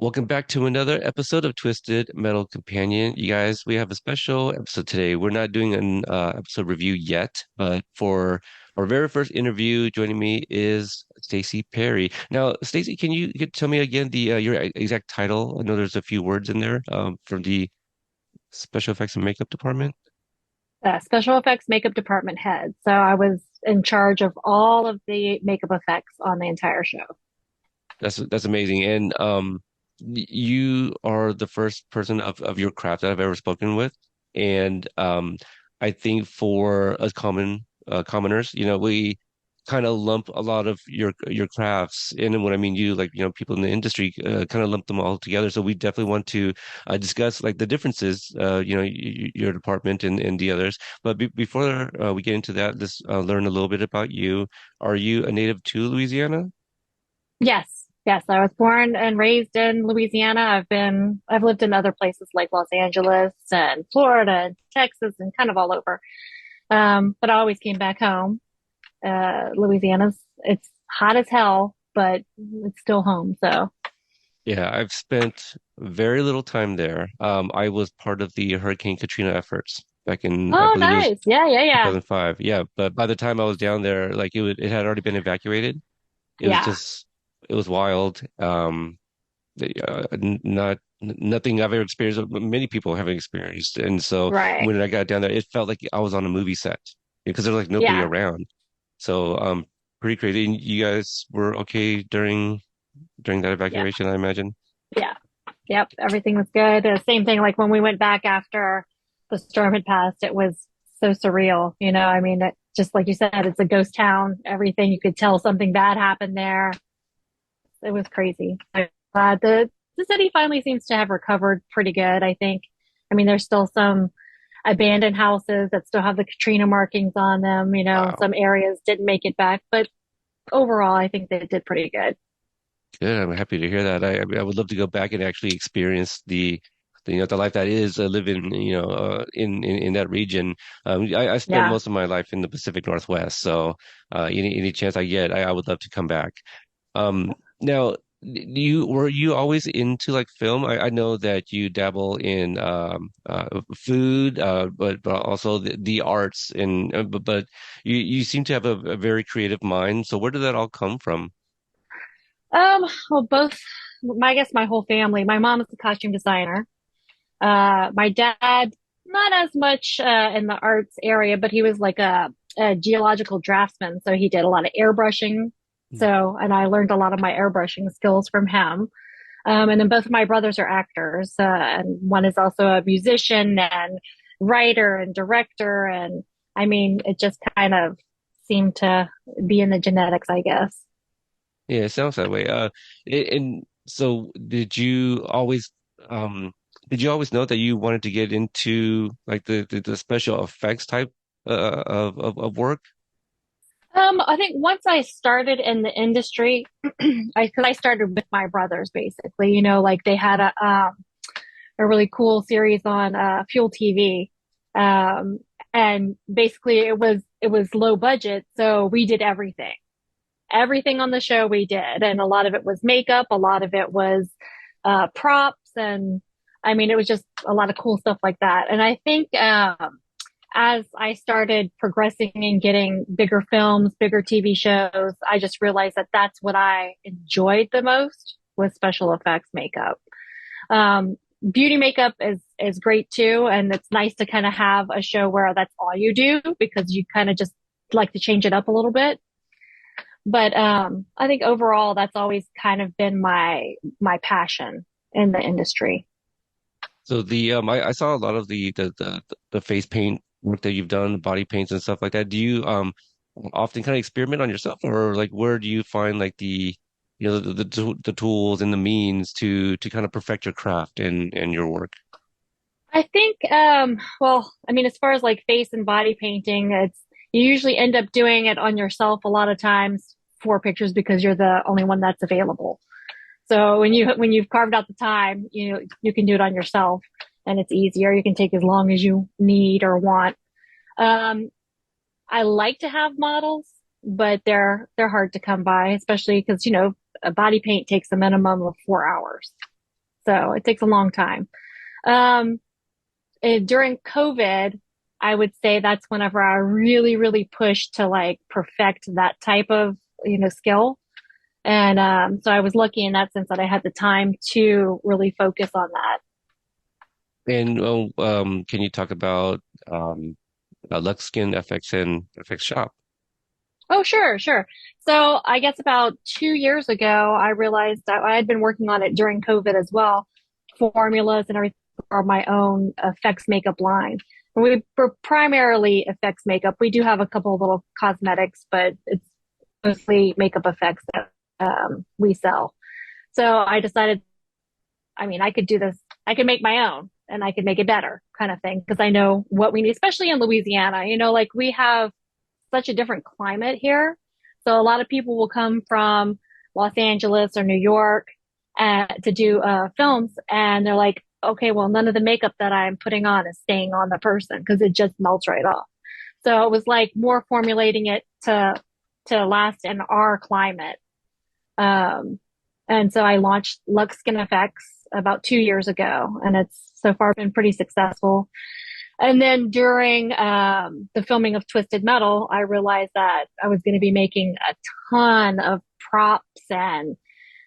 Welcome back to another episode of Twisted Metal Companion. You guys, we have a special episode today. We're not doing an episode review yet, but for our very first interview, joining me is Stacey Perry. Now, Stacey, can you tell me again the your exact title? I know there's a few words in there from the special effects and makeup department. Special effects makeup department head. So I was in charge of all of the makeup effects on the entire show. That's amazing. And you are the first person of your craft that I've ever spoken with. And I think for us commoners, we kind of lump a lot of your crafts, and when I mean you, like people in the industry, kind of lump them all together. So we definitely want to discuss like the differences, your department and the others. But before we get into that, let's learn a little bit about you. Are you a native to Louisiana? Yes, yes, I was born and raised in Louisiana. I've lived in other places like Los Angeles and Florida and Texas and kind of all over. But I always came back home. It's hot as hell, but it's still home. So, Yeah, I've spent very little time there. I was part of the Hurricane Katrina efforts back in, I oh, believe it was nice. Yeah, yeah, yeah. 2005. Yeah, but by the time I was down there, like it had already been evacuated. It was Yeah, just, it was wild. Nothing I've ever experienced, many people haven't experienced. And so right. when I got down there, it felt like I was on a movie set because there was like nobody Yeah, around. So, pretty crazy. And you guys were okay during that yeah, evacuation, I imagine. yeah. Yep, everything was good. Same thing like when we went back after the storm had passed, it was so surreal. I mean, just like you said, it's a ghost town. Everything you could tell something bad happened there. It was crazy. I'm glad the city finally seems to have recovered pretty good, I think. I mean, there's still some abandoned houses that still have the Katrina markings on them. Wow. Some areas didn't make it back, but overall, I think they did pretty good. Good. I'm happy to hear that. I mean, I would love to go back and actually experience the life that is living, in that region. I spent Yeah. most of my life in the Pacific Northwest, so any chance I get, I would love to come back. Now, were you always into like film? I know that you dabble in food, but also the arts, and but you seem to have a very creative mind. So where did that all come from? Well, I guess my whole family. My mom is a costume designer. My dad, not as much in the arts area, but he was like a geological draftsman. So he did a lot of airbrushing. And I learned a lot of my airbrushing skills from him. And then both of my brothers are actors, and one is also a musician and writer and director. And I mean, it just kind of seemed to be in the genetics, I guess. Yeah, it sounds that way. And so um, did you always know that you wanted to get into like the special effects type of work? I think once I started in the industry, because I started with my brothers basically, like they had a really cool series on Fuel TV. Um, and basically it was low budget, so we did everything. Everything on the show we did, and a lot of it was makeup, a lot of it was props, and I mean it was just a lot of cool stuff like that. And I think as I started progressing and getting bigger films, bigger TV shows, I just realized that that's what I enjoyed the most was special effects makeup. Beauty makeup is great too, and it's nice to kind of have a show where that's all you do because you kind of just like to change it up a little bit. But I think overall that's always kind of been my passion in the industry. So I saw a lot of the face paint work that you've done, body paints and stuff like that. Do you often kind of experiment on yourself, or like where do you find like the tools and the means to kind of perfect your craft and your work? I think, well, I mean, as far as like face and body painting, you usually end up doing it on yourself a lot of times for pictures because you're the only one that's available. So when you've carved out the time, you can do it on yourself and it's easier. You can take as long as you need or want. Um, I like to have models, but they're hard to come by, especially because, a body paint takes a minimum of 4 hours. So it takes a long time. Um, During COVID, I would say that's whenever I really, really pushed to like perfect that type of, skill. And so I was lucky in that sense that I had the time to really focus on that. And can you talk about Lux Skin FX and FX Shop? Oh, sure, sure. So I guess about 2 years ago, I realized that I had been working on it during COVID as well, formulas and everything for my own effects makeup line. And we're primarily effects makeup. We do have a couple of little cosmetics, but it's mostly makeup effects that we sell. So I decided, I mean, I could do this. I could make my own and I could make it better kind of thing because I know what we need, especially in Louisiana. Like we have such a different climate here. So a lot of people will come from Los Angeles or New York to do films, and they're like, okay, well, none of the makeup that I'm putting on is staying on the person because it just melts right off. So it was like more formulating it to last in our climate. Um, and so I launched Lux Skin FX about 2 years ago, and it's so far been pretty successful. And then during the filming of Twisted Metal, I realized that I was going to be making a ton of props and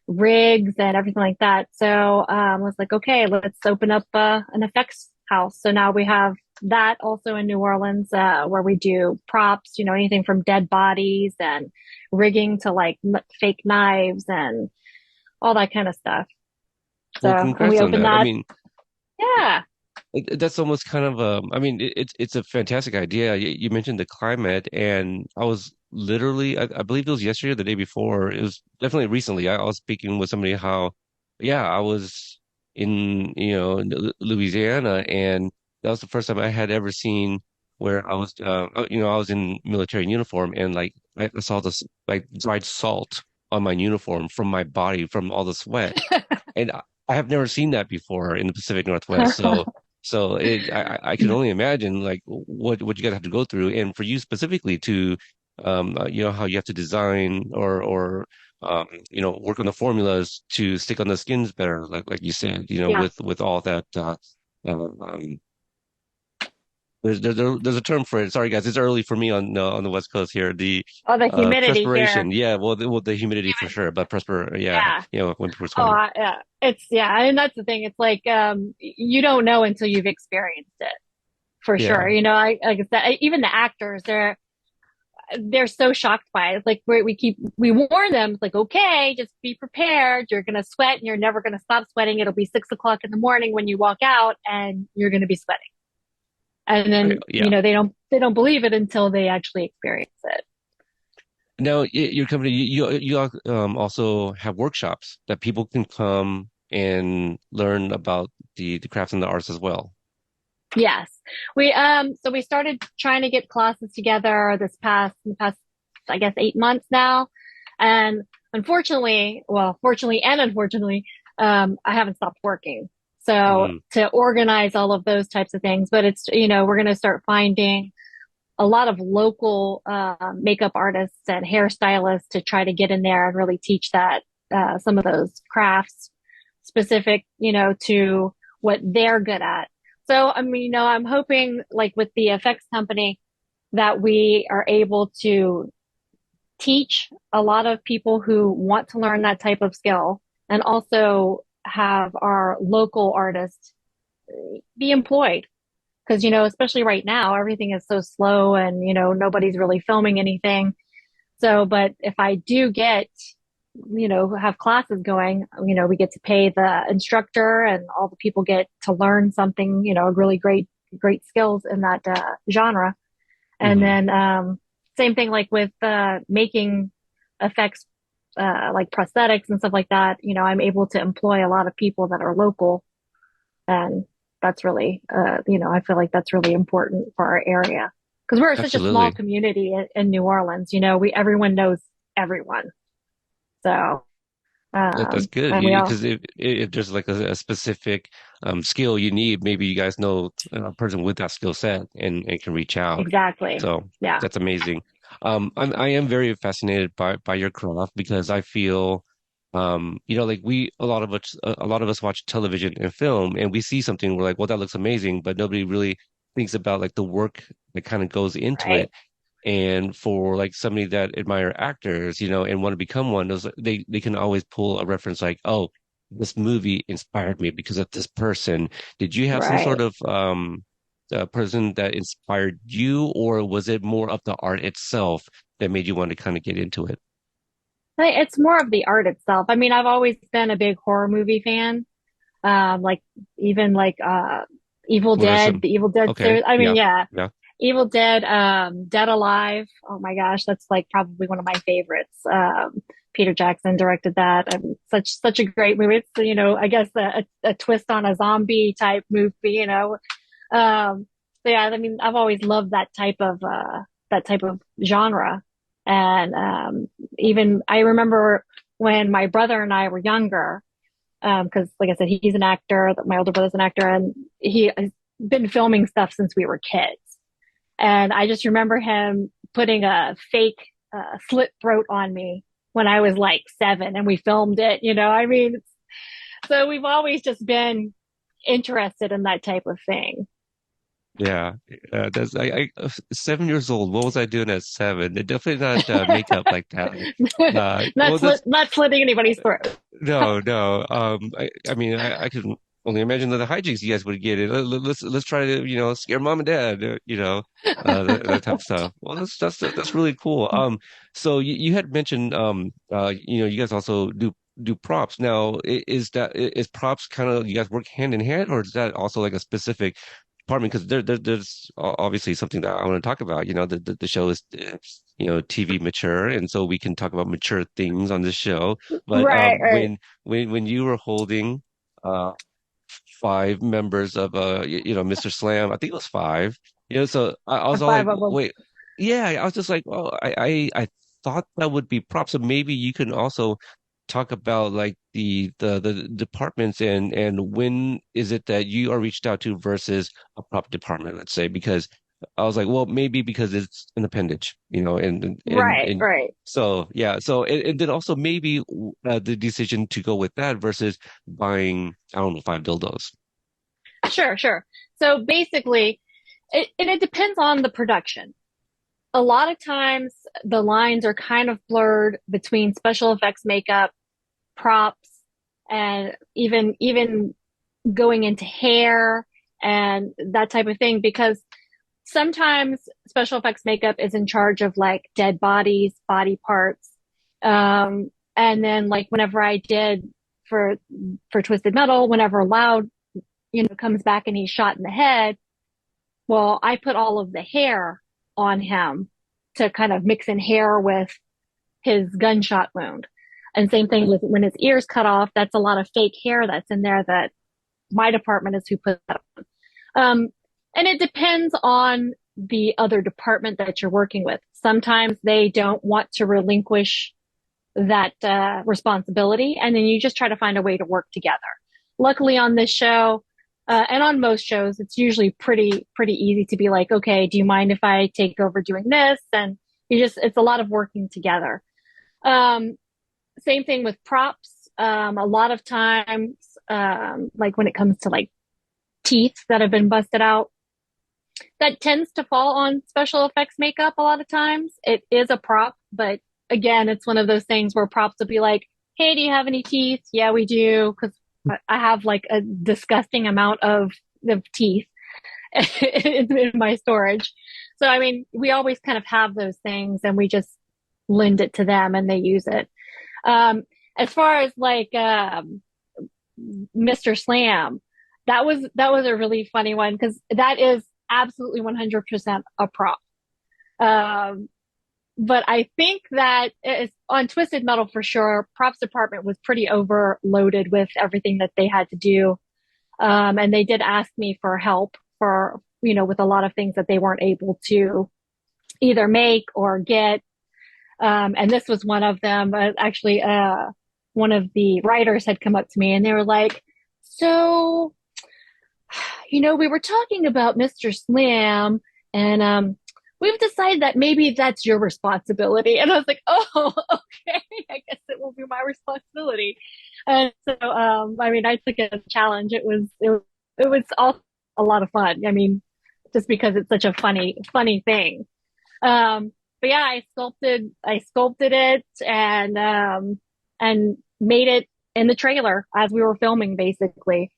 rigs and everything like that. So I was like, okay, let's open up an effects house. So now we have that also in New Orleans, where we do props, anything from dead bodies and rigging to like fake knives and all that kind of stuff. So, Well, and we congrats on opened that. I that. mean, Yeah. that's almost kind of I mean, it's a fantastic idea. You mentioned the climate, and I was literally, I believe it was yesterday or the day before. It was definitely recently. I was speaking with somebody how, yeah, I was in, Louisiana, and that was the first time I had ever seen where I was, I was in military uniform, and like I saw this like dried salt on my uniform from my body from all the sweat, and I have never seen that before in the Pacific Northwest. I can only imagine like what you guys have to go through, and for you specifically to, how you have to design or work on the formulas to stick on the skins better, like you said, Yeah. with all that. There's a term for it. Sorry, guys, it's early for me on the West Coast here. The Oh, the humidity here. perspiration, yeah, the humidity for sure, but yeah, Yeah. when people are Oh, sweating. yeah. Yeah. And that's the thing. It's like, you don't know until you've experienced it for sure. Yeah. Like I said, even the actors, they're so shocked by it. It's like we warn them. It's like, okay, just be prepared. You're going to sweat and you're never going to stop sweating. It'll be 6 o'clock in the morning when you walk out and you're going to be sweating. And then, Yeah. they don't believe it until they actually experience it. Now, your company, also have workshops that people can come and learn about the crafts and the arts as well. Yes. So we started trying to get classes together in the past, I guess, 8 months now. And fortunately and unfortunately, I haven't stopped working. So Mm, to organize all of those types of things, but we're going to start finding a lot of local, makeup artists and hairstylists to try to get in there and really teach some of those crafts specific, to what they're good at. So, I mean, I'm hoping like with the FX company that we are able to teach a lot of people who want to learn that type of skill and also have our local artists be employed. Because, especially right now, everything is so slow and, nobody's really filming anything. So, but if I do get, have classes going, we get to pay the instructor and all the people get to learn something, really great skills in that genre. And hmm then, same thing like with making effects, like prosthetics and stuff like that. I'm able to employ a lot of people that are local, and that's really, I feel like that's really important for our area because we're such a small Absolutely. community in New Orleans. Everyone knows everyone. So, That's good. and we all Because if there's like a specific skill you need, maybe you guys know a person with that skill set and can reach out. exactly, So yeah, that's amazing. I am very fascinated by your craft because I feel like a lot of us watch television and film, and we see something, we're like, well, that looks amazing, but nobody really thinks about like the work that kind of goes into Right. it. And for like somebody that admire actors, and want to become one, they can always pull a reference like, oh, this movie inspired me because of this person. Did you have some sort Right. of person that inspired you, or was it more of the art itself that made you want to kind of get into it? It's more of the art itself. I mean, I've always been a big horror movie fan. Like even like Evil What are Dead, some? the Evil Dead Okay, series. I mean, yeah, yeah, yeah, Evil Dead, Dead Alive. Oh my gosh, that's like probably one of my favorites. Peter Jackson directed that. And such a great movie. It's, I guess a twist on a zombie type movie, so yeah, I mean, I've always loved that type of genre. And even I remember when my brother and I were younger, because like I said, he's an actor, my older brother's an actor, and he has been filming stuff since we were kids. And I just remember him putting a fake slit throat on me when I was like 7 and we filmed it, I mean, so we've always just been interested in that type of thing. yeah. That's 7 years old. What was I doing at 7? Definitely not makeup like that. Well, that's Not slitting anybody's throat. no, no. I mean, I can only imagine the hijinks you guys would get in. Let's try to, scare mom and dad, that type of stuff. Well, that's really cool. So you had mentioned, you guys also do props. Now, is props kind of you guys work hand in hand, or is that also like a specific department? Because there's obviously something that I want to talk about. The show is, TV mature, and so we can talk about mature things on this show. But Right, right. when you were holding uh 5 members of Mr. Slam, I think it was 5. So I was all like, Five of them. wait, yeah, I was just like, oh, I thought that would be props. So maybe you can also talk about like the departments, and when is it that you are reached out to versus a prop department, let's say, because I was like, well, maybe because it's an appendage, Right, and right. so yeah, so and then also maybe the decision to go with that versus buying, I don't know, 5 dildos. Sure, sure. So basically, it depends on the production. A lot of times the lines are kind of blurred between special effects makeup, props, and even going into hair and that type of thing, because sometimes special effects makeup is in charge of like dead bodies, body parts. And then like whenever I did for for Twisted Metal, whenever Loud, comes back and he's shot in the head, well, I put all of the hair on him to kind of mix in hair with his gunshot wound. And same thing with when his ears cut off, that's a lot of fake hair that's in there that my department is who put that on. And it depends on the other department that you're working with. Sometimes they don't want to relinquish that responsibility, and then you just try to find a way to work together. Luckily, on this show, and on most shows, it's usually pretty easy to be like, okay, do you mind if I take over doing this? And it's a lot of working together. Um, Same thing with props. A lot of times, like when it comes to like teeth that have been busted out, that tends to fall on special effects makeup a lot of times. It is a prop, but again, it's one of those things where props will be like, hey, do you have any teeth? Yeah, we do, because I have like a disgusting amount of teeth in my storage. So, I mean, we always kind of have those things and we just lend it to them and they use it. Um, as far as like Mr. Slam, that was a really funny one because that is absolutely 100% a prop. Um, but I think that it's on Twisted Metal for sure. Props department was pretty overloaded with everything that they had to do. And they did ask me for help for, with a lot of things that they weren't able to either make or get. And this was one of them. Actually, one of the writers had come up to me and they were like, so, we were talking about Mr. Slam and, we've decided that maybe that's your responsibility. And I was like, oh, okay, I guess it will be my responsibility. And so, I mean, I took it as a challenge. It was all a lot of fun. I mean, just because it's such a funny thing. But yeah, I sculpted it and made it in the trailer as we were filming, basically.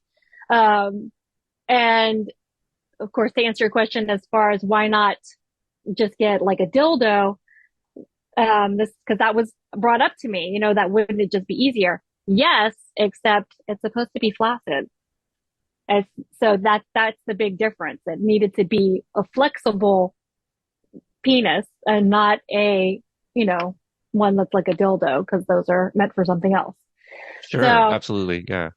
Um, and of course, to answer your question as far as why not just get like a dildo, this because that was brought up to me. That wouldn't it just be easier? Yes, except it's supposed to be flaccid. As, so that's the big difference. It needed to be a flexible penis and not a, you know, one that's like a dildo because those are meant for something else. Sure, So, absolutely. Yeah.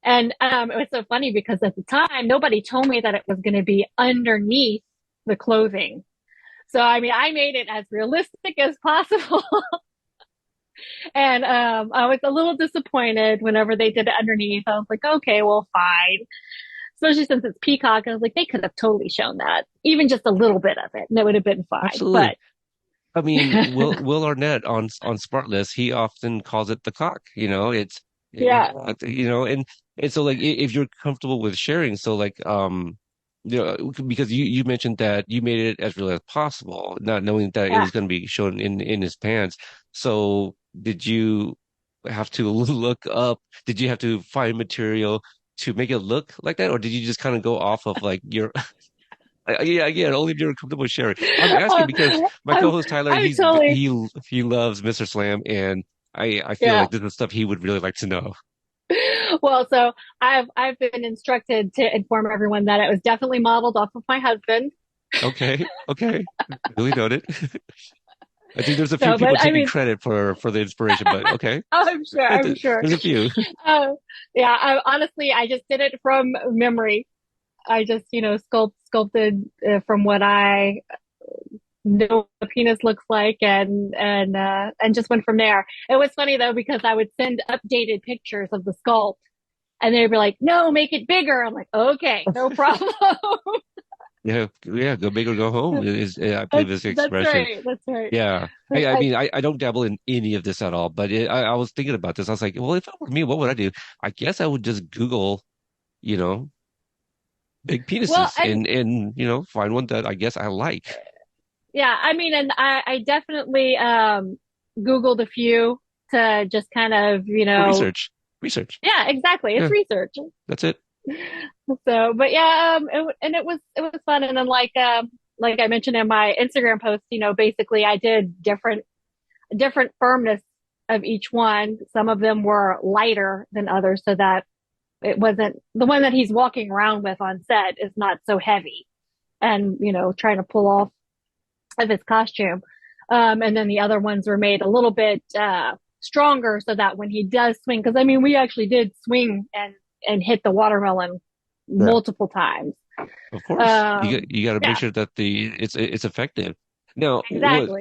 and it was so funny because at the time nobody told me that it was going to be underneath the clothing. So I mean, I made it as realistic as possible. And I was a little disappointed whenever they did it underneath. I was like, okay, well, fine. Especially since it's peacock. I was like, they could have totally shown that, even just a little bit of it, and it would have been fine. Absolutely. But I mean, Will Arnett on Smartless, he often calls it the cock. yeah, And so like if you're comfortable with sharing, so like because you mentioned that you made it as real as possible, not knowing that it yeah. was going to be shown in his pants. So did you have to look up? Did you have to find material to make it look like that, or did you just kind of go off of like your yeah, again, only if you're comfortable sharing. I'm asking Uh, because my I'm, co-host Tyler, I'm totally, he loves Mr. Slam, and I feel yeah. like this is stuff he would really like to know. Well, so I've been instructed to inform everyone that it was definitely modeled off of my husband. Okay, okay, really noted. I think there's a few So, people but I taking mean, credit for the inspiration, but okay, I'm sure, I'm sure. there's a few. Uh, yeah, honestly, I just did it from memory. I just, sculpted from what I know the penis looks like, and just went from there. It was funny though because I would send updated pictures of the sculpt, and they'd be like, "No, make it bigger." I'm like, "Okay, no problem." Yeah, yeah, go big or go home I believe is the That's expression. right. That's right. Yeah. I mean, I don't dabble in any of this at all, but I was thinking about this. I was like, well, if it were me, what would I do? I guess I would just Google, you know, big Well, penises and and find one that I guess I like. yeah, I mean, and I definitely Googled a few to just kind of, For research. Research. yeah, exactly. It's Yeah, research. that's it. So, but yeah, and it was fun. And then like I mentioned in my Instagram post, basically I did different firmness of each one. Some of them were lighter than others, so that it wasn't the one that he's walking around with on set is not so heavy, and trying to pull off of his costume. And then the other ones were made a little bit stronger so that when he does swing, because I mean, we actually did swing and hit the watermelon Yeah. multiple times. Of course. You got to make Yeah, sure that it's effective. Now, what exactly.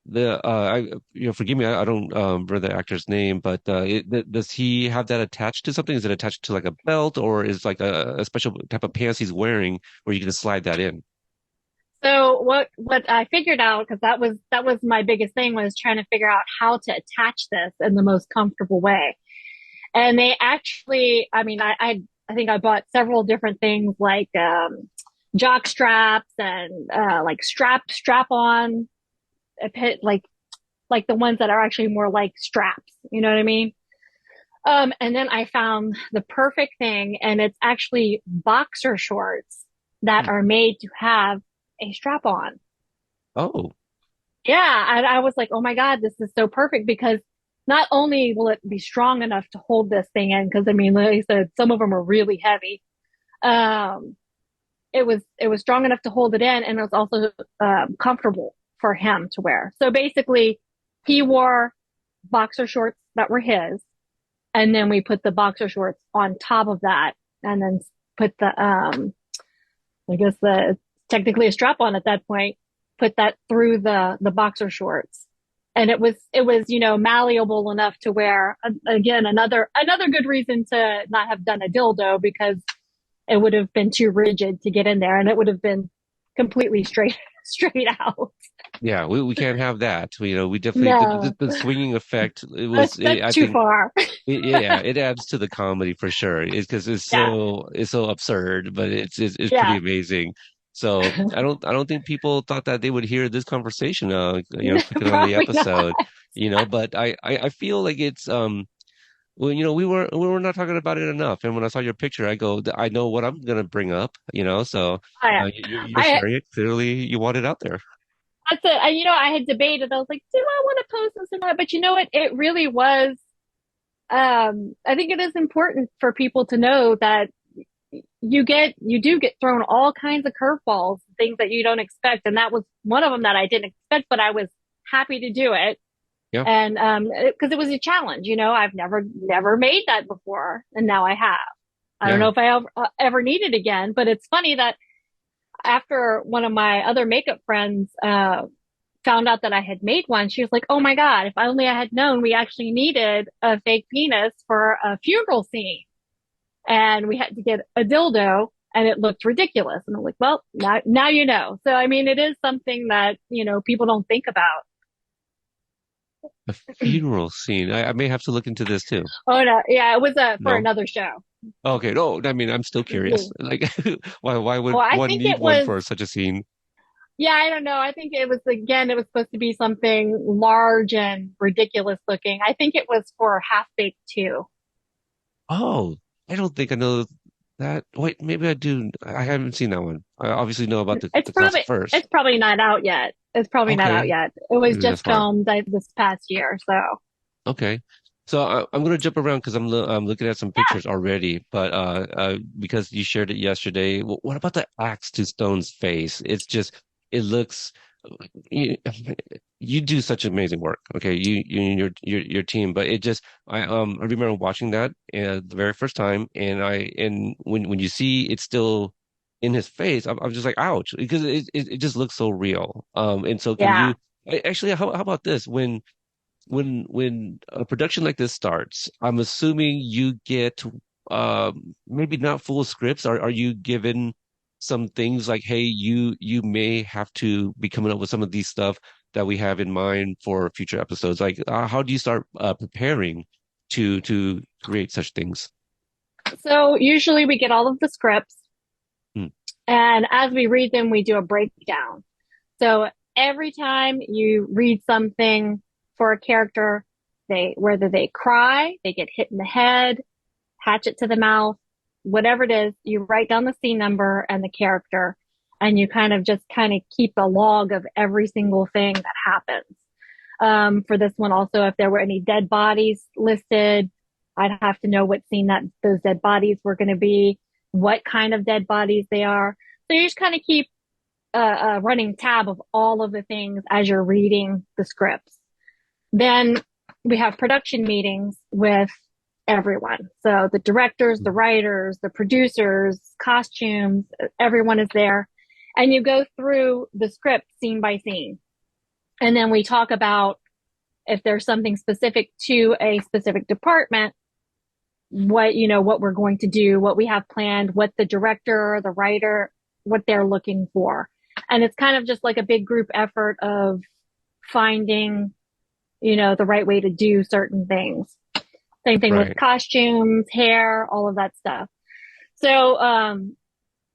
the I forgive me, I don't remember the actor's name, but does he have that attached to something? Is it attached to like a belt or is like a special type of pants he's wearing where you can slide that in? So what I figured out, because that was my biggest thing, was trying to figure out how to attach this in the most comfortable way. And they actually, I mean, I think I bought several different things like jock straps and like strap on a pit, like the ones that are actually more like straps. You know what I mean? And then I found the perfect thing, and it's actually boxer shorts that Hmm. are made to have a strap on. Oh, Yeah, and I was like, oh my God, this is so perfect because not only will it be strong enough to hold this thing in, because I mean, like I said, some of them are really heavy. Um, it was strong enough to hold it in, and it was also comfortable for him to wear. So basically, he wore boxer shorts that were his, and then we put the boxer shorts on top of that, and then put the I guess the technically a strap on at that point, put that through the boxer shorts. And it was malleable enough to wear. Again, another good reason to not have done a dildo because it would have been too rigid to get in there, and it would have been completely straight straight out. Yeah, we can't have that. We definitely No, the swinging effect. I that's too think far. yeah, it adds to the comedy for sure. It's because Yeah, it's so absurd, but it's pretty yeah. amazing. So I don't think people thought that they would hear this conversation. Clicking on the Probably not. episode. But I feel like it's well, we were not talking about it enough. And when I saw your picture, I go, I know what I'm gonna bring up. So I, you're I, sharing it. Clearly, you want it out there. that's it. I had debated. I was like, do I want to post this or not? But you know what? It really was. I think it is important for people to know that you do get thrown all kinds of curveballs, things that you don't expect, and that was one of them that I didn't expect, but I was happy to do it. Yeah, And because it was a challenge, I've never made that before, and now I have. I don't yeah. know if I ever need it again, but it's funny that after one of my other makeup friends found out that I had made one, she was like, "Oh my God, if only I had known we actually needed a fake penis for a funeral scene." And we had to get a dildo and it looked ridiculous. And I'm like, well, now you know. So, I mean, it is something that, people don't think about. A funeral scene. I may have to look into this too. Oh, no. Yeah, it was for No. another show. Okay. No, I mean, I'm still curious. Like, why Oh, would I one think need it one was, for such a scene? yeah, I don't know. I think it was, again, it was supposed to be something large and ridiculous looking. I think it was for Half Baked 2. Oh, I don't think I know that. Wait, maybe I do. I haven't seen that one. I obviously know about It's the classic probably, first. it's probably not out yet. It's probably not out Okay, yet. It was that's just fine. filmed this past year. So, Okay. So I'm gonna jump around because I'm looking at some yeah, pictures already, but because you shared it yesterday, what about the axe to Stone's face? It looks you, you do such amazing work. Okay, you and your team, but I remember watching that the very first time, and when you see it's still in his face, I'm just like ouch because it just looks so real. And so can yeah, you actually how about this when a production like this starts, I'm assuming you get maybe not full scripts. Are you given some things like, hey, you may have to be coming up with some of these stuff that we have in mind for future episodes? Like, how do you start preparing to create such things? So usually we get all of the scripts, Hmm. and as we read them, we do a breakdown. So every time you read something for a character, whether they cry, they get hit in the head, hatchet to the mouth, whatever it is, you write down the scene number and the character, and you kind of keep a log of every single thing that happens. For this one also, if there were any dead bodies listed, I'd have to know what scene that those dead bodies were going to be, what kind of dead bodies they are. So you just kind of keep a running tab of all of the things as you're reading the scripts. Then we have production meetings with everyone. So the directors, the writers, the producers, costumes, everyone is there. And you go through the script scene by scene. And then we talk about if there's something specific to a specific department, what we're going to do, what we have planned, what the director, the writer, what they're looking for. And it's kind of just like a big group effort of finding, the right way to do certain things. Same thing with Right. costumes, hair, all of that stuff. So,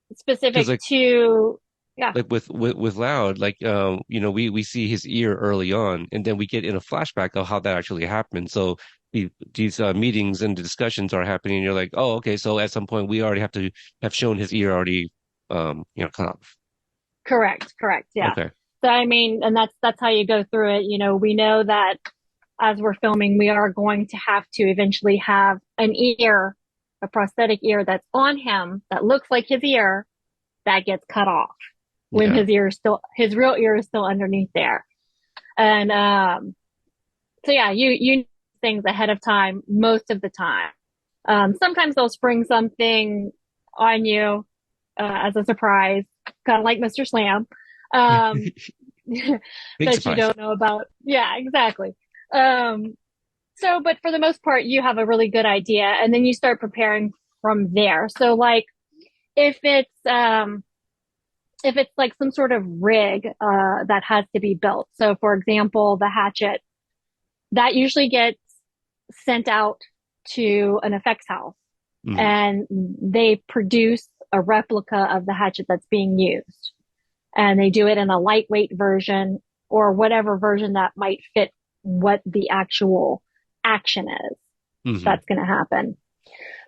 Because specific to, yeah, like with Loud, like we see his ear early on, and then we get in a flashback of how that actually happened. So these meetings and the discussions are happening, and you're like, oh, okay. So at some point, we already have to have shown his ear already, cut off. correct. Yeah. Okay. So, I mean, and that's how you go through it. We know that as we're filming, we are going to have to eventually have an ear, a prosthetic ear that's on him that looks like his ear that gets cut off when Yeah. his real ear is still underneath there. And, so yeah, you know things ahead of time most of the time. Sometimes they'll spring something on you, as a surprise, kind of like Mr. Slam, um, Big that you surprise. don't know about. Yeah, exactly. Um, but for the most part, you have a really good idea, and then you start preparing from there. So, like, if it's if it's like some sort of rig that has to be built. So, for example, the hatchet that usually gets sent out to an effects house, Hmm. and they produce a replica of the hatchet that's being used, and they do it in a lightweight version or whatever version that might fit what the actual action is Hmm. that's going to happen.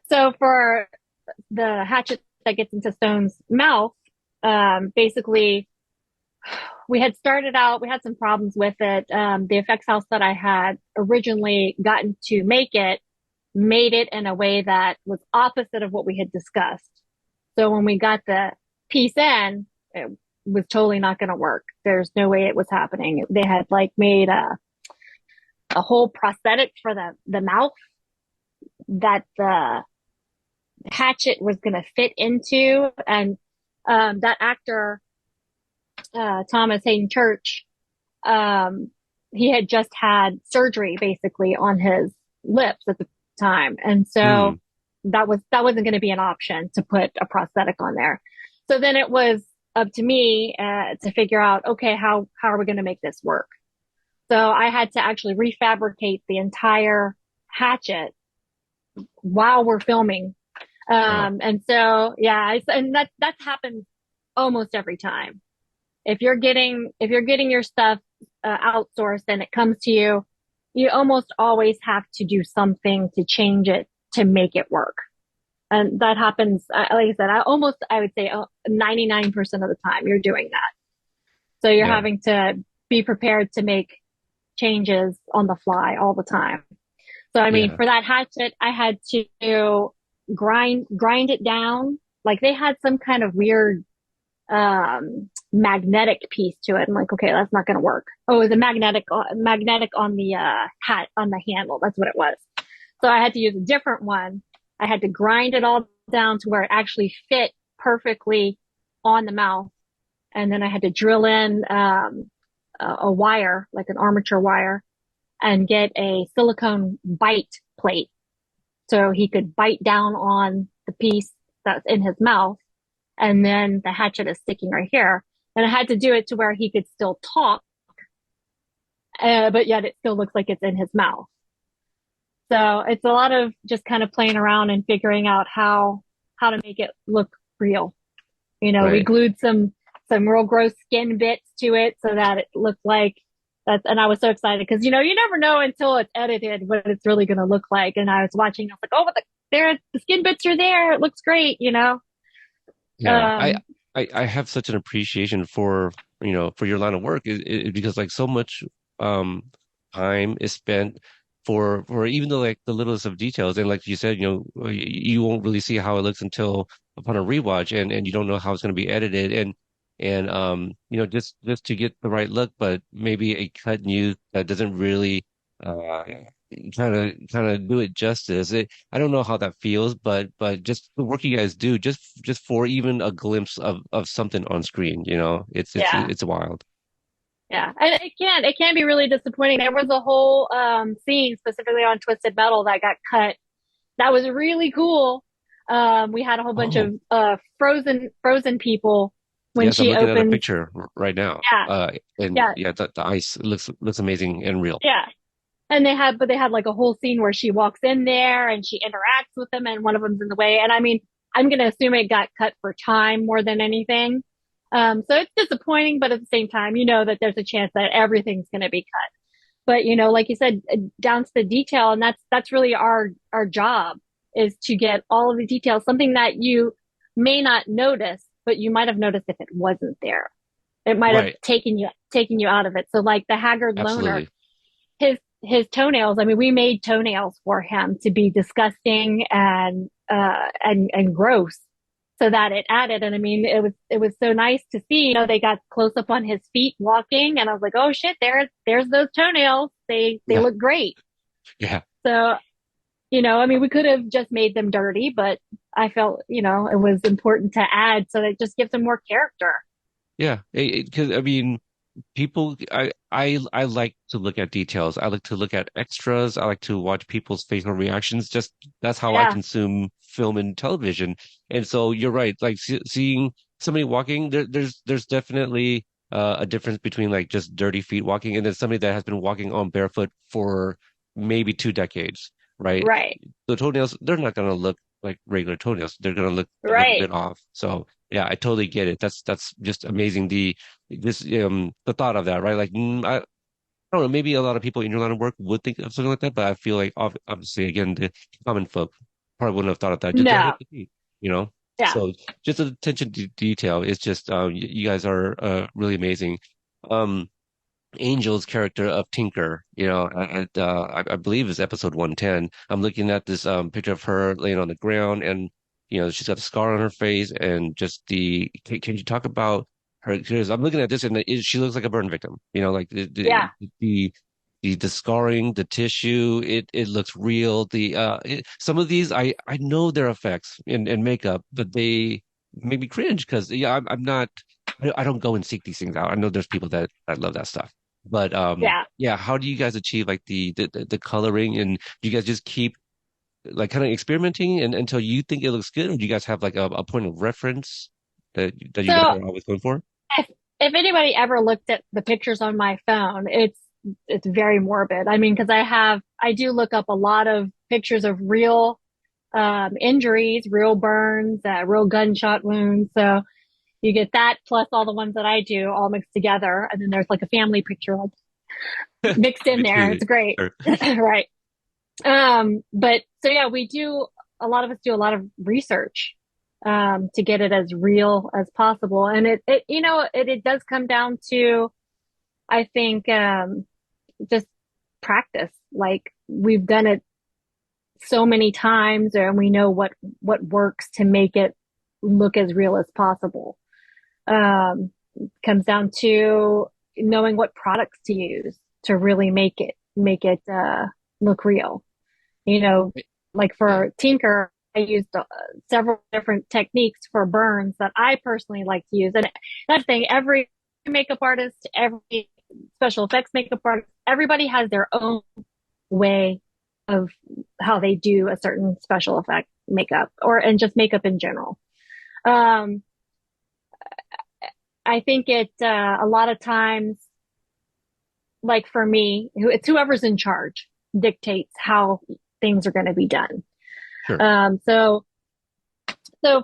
So for the hatchet that gets into Stone's mouth, basically we had started out, we had some problems with it. The effects house that I had originally gotten to make it made it in a way that was opposite of what we had discussed. So when we got the piece in, it was totally not going to work. There's no way it was happening. They had like made a whole prosthetic for the mouth that the hatchet was going to fit into. And that actor, Thomas Hayden Church, um, he had just had surgery basically on his lips at the time. And so Mm. that wasn't going to be an option to put a prosthetic on there. So then it was up to me to figure out, okay, how are we going to make this work? So I had to actually refabricate the entire hatchet while we're filming. Wow. And so, yeah, and that's happened almost every time. If you're getting your stuff outsourced and it comes to you, you almost always have to do something to change it to make it work. And that happens, like I said, I would say 99% of the time you're doing that. So you're Yeah. having to be prepared to make changes on the fly all the time. So, I mean, Yeah. for that hatchet, I had to grind it down. Like they had some kind of weird, magnetic piece to it. I'm like, okay, that's not going to work. Oh, it was a magnetic on the, hat, on the handle. That's what it was. So I had to use a different one. I had to grind it all down to where it actually fit perfectly on the mouth. And then I had to drill in, a wire, like an armature wire, and get a silicone bite plate so he could bite down on the piece that's in his mouth. And then the hatchet is sticking right here. And I had to do it to where he could still talk, but yet it still looks like it's in his mouth. So it's a lot of just kind of playing around and figuring out how to make it look real. You know, we Right. glued some real gross skin bits to it so that it looked like that's, and I was so excited because, you know, you never know until it's edited what it's really going to look like. And I was watching, I was like, oh, but the skin bits are there. It looks great, you know? Yeah. Um, I have such an appreciation for, for your line of work because like so much um time is spent for even the like the littlest of details. And like you said, you won't really see how it looks until upon a rewatch and you don't know how it's going to be edited and just to get the right look, but maybe a cut and use that doesn't really uh kind of do it justice. I don't know how that feels, but just the work you guys do, just for even a glimpse of something on screen, yeah, it's wild. yeah. And it can be really disappointing. There was a whole, scene specifically on Twisted Metal that got cut. That was really cool. We had a whole bunch Oh, of, frozen people when yes, I'm she looking at a opens. picture right now. Yeah, And yeah, yeah, the ice looks amazing and real. yeah. And but they had like a whole scene where she walks in there and she interacts with them and one of them's in the way. And I mean, I'm going to assume it got cut for time more than anything. So it's disappointing, but at the same time, you know that there's a chance that everything's going to be cut. But, you know, like you said, down to the detail. And that's really our job is to get all of the details, something that you may not notice, but you might have noticed if it wasn't there. It might have Right. taken you out of it. So like the Haggard Loner, Absolutely. his toenails. I mean, we made toenails for him to be disgusting and gross, so that it added. And I mean, it was so nice to see. You know, they got close up on his feet walking, and I was like, oh shit, there's those toenails. They Yeah. look great. Yeah. So you know, I mean, we could have just made them dirty, but I felt you know it was important to add so that it just gives them more character. Yeah. Because I mean, people, I like to look at details. I like to look at extras. I like to watch people's facial reactions. Just that's how I Yeah, consume film and television. And so you're right. Like seeing somebody walking, there's definitely a difference between like just dirty feet walking and then somebody that has been walking on barefoot for maybe 2 decades, right? Right. The toenails, they're not gonna look like regular toenails. They're gonna look a little Right. bit off. So yeah, I totally get it. That's just amazing. The thought of that, right? Like I don't know, maybe a lot of people in your line of work would think of something like that, but I feel like obviously again the common folk probably wouldn't have thought of that. Just they're No. naked feet, you know? Yeah. So just the attention to detail is just you guys are really amazing. Um Angel's character of Tinker, I believe is episode 110. I'm looking at this picture of her laying on the ground and she's got a scar on her face and just can you talk about her because I'm looking at this and she looks like a burn victim. Like Yeah. the scarring, the tissue, it looks real. Some of these I know they're effects and makeup, but they make me cringe because I'm not I don't go and seek these things out. I know there's people that love that stuff. But Yeah. yeah, how do you guys achieve like the coloring and do you guys just keep like kind of experimenting and until you think it looks good, or do you guys have like a point of reference that you guys So are always going for? if anybody ever looked at the pictures on my phone, it's very morbid. I mean, because I do look up a lot of pictures of real injuries, real burns, real gunshot wounds. So you get that plus all the ones that I do all mixed together, and then there's like a family picture like mixed in Mixed there. media. It's great, Sure. right? But so yeah, we do a lot of us do a lot of research to get it as real as possible. And it does come down to, I think, just practice. Like we've done it so many times and we know what works to make it look as real as possible. Um, Comes down to knowing what products to use to really make it look real. You know, like Yeah. for Tinker, I used several different techniques for burns that I personally like to use. And that's the thing, every makeup artist, every special effects makeup artist, everybody has their own way of how they do a certain special effect makeup and just makeup in general. Um, I think a lot of times, like for me, it's whoever's in charge dictates how things are going to be done. Sure. Um, so So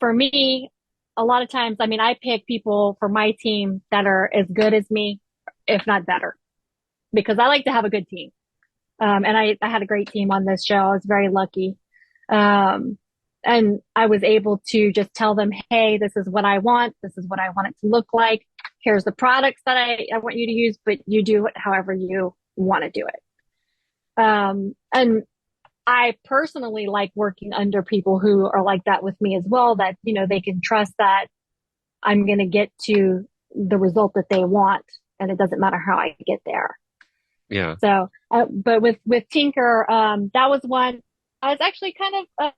for me, a lot of times, I mean, I pick people for my team that are as good as me, if not better, because I like to have a good team. And I had a great team on this show. I was very lucky. Um, and I was able to just tell them, hey, this is what I want. This is what I want it to look like. Here's the products that I want you to use, but you do it however you want to do it. And I personally like working under people who are like that with me as well, that, they can trust that I'm going to get to the result that they want. And it doesn't matter how I get there. Yeah. So, but with Tinker, that was one I was actually kind of,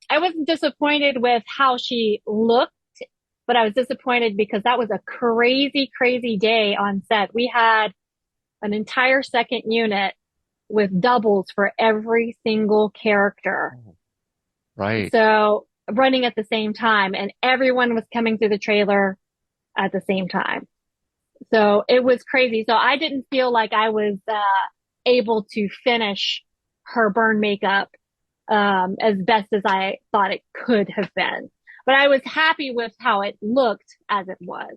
I wasn't disappointed with how she looked, but I was disappointed because that was a crazy, crazy day on set. We had an entire second unit with doubles for every single character. Right. So running at the same time and everyone was coming through the trailer at the same time. So it was crazy. So I didn't feel like I was, able to finish her burn makeup, as best as I thought it could have been. But I was happy with how it looked as it was.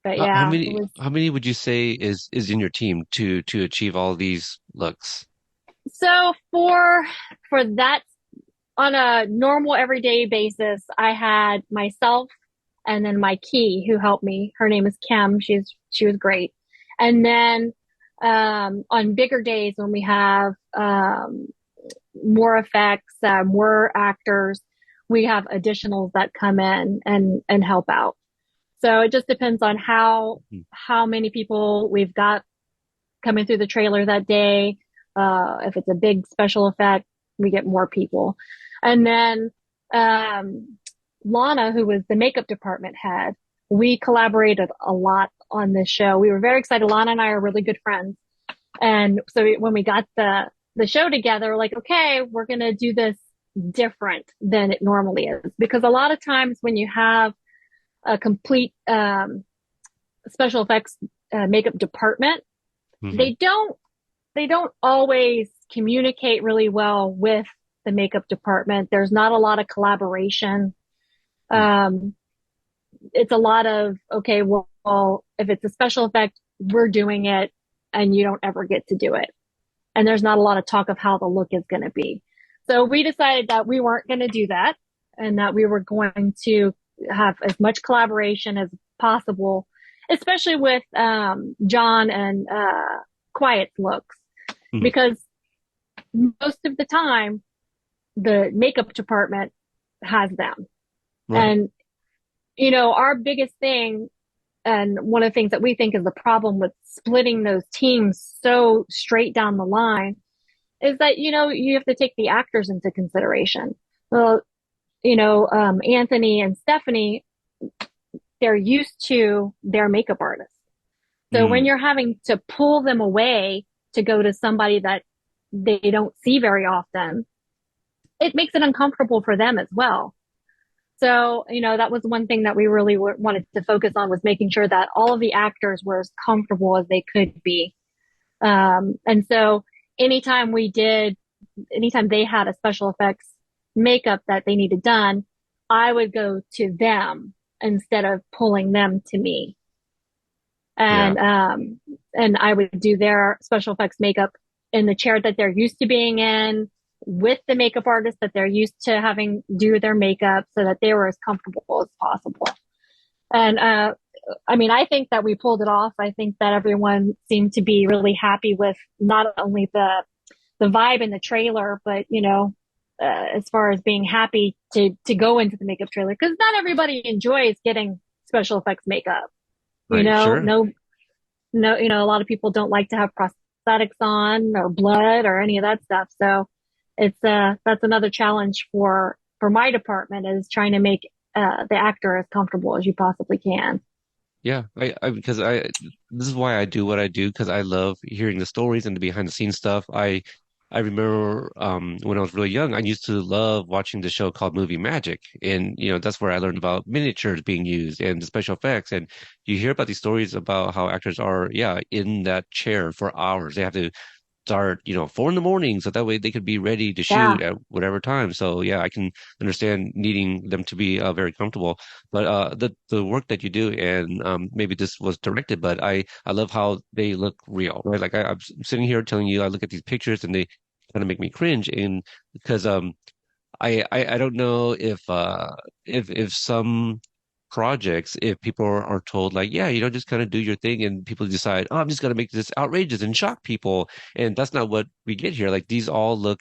But How yeah, it many was how many would you say is in your team to achieve all these looks? so for that on a normal everyday basis, I had myself and then my key who helped me. Her name is Kim. She was great. And then on bigger days when we have more effects, more actors, we have additionals that come in and help out. So it just depends on Mhm. how many people we've got coming through the trailer that day. If it's a big special effect, we get more people. And then Lana, who was the makeup department head, we collaborated a lot on this show. We were very excited. Lana and I are really good friends. And so when we got the show together, we're like, okay, we're going to do this different than it normally is. Because a lot of times when you have a complete special effects makeup department, Hmm. they don't they don't always communicate really well with the makeup department. There's not a lot of collaboration. Um, it's a lot of, okay, well, if it's a special effect, we're doing it and you don't ever get to do it. And there's not a lot of talk of how the look is going to be. So we decided that we weren't going to do that and that we were going to have as much collaboration as possible, especially with John and Quiet's looks, Hmm. because most of the time the makeup department has them. Right. And, you know, our biggest thing, and one of the things that we think is the problem with splitting those teams so straight down the line, is that, you know, you have to take the actors into consideration. Well, you know, Anthony and Stephanie, they're used to their makeup artists. So when Mm. you're having to pull them away to go to somebody that they don't see very often, it makes it uncomfortable for them as well. So, you know, that was one thing that we really wanted to focus on, was making sure that all of the actors were as comfortable as they could be. And so anytime we did, anytime they had a special effects makeup that they needed done, I would go to them instead of pulling them to me. Yeah. And I would do their special effects makeup in the chair that they're used to being in, with the makeup artist that they're used to having do their makeup, so that they were as comfortable as possible. And I mean, I think that we pulled it off. I think that everyone seemed to be really happy with not only the vibe in the trailer, but, you know, as far as being happy to go into the makeup trailer, because not everybody enjoys getting special effects makeup. You Right. know, Sure. no, you know, a lot of people don't like to have prosthetics on or blood or any of that stuff. So it's that's another challenge for my department, is trying to make the actor as comfortable as you possibly can. Yeah, because this is why I do what I do, because I love hearing the stories and the behind the scenes stuff. I remember when I was really young, I used to love watching the show called Movie Magic, and that's where I learned about miniatures being used and the special effects. And you hear about these stories about how actors are, yeah, in that chair for hours. They have to start, 4 in the morning, so that way they could be ready to Yeah, shoot at whatever time. So yeah, I can understand needing them to be very comfortable. But the work that you do, and maybe this was directed, but I love how they look real, right? Like I'm sitting here telling you, I look at these pictures and they kind of make me cringe, and because I don't know if some projects, if people are told like, yeah, just kind of do your thing, and people decide, oh, I'm just gonna make this outrageous and shock people, and that's not what we get here. Like these all look,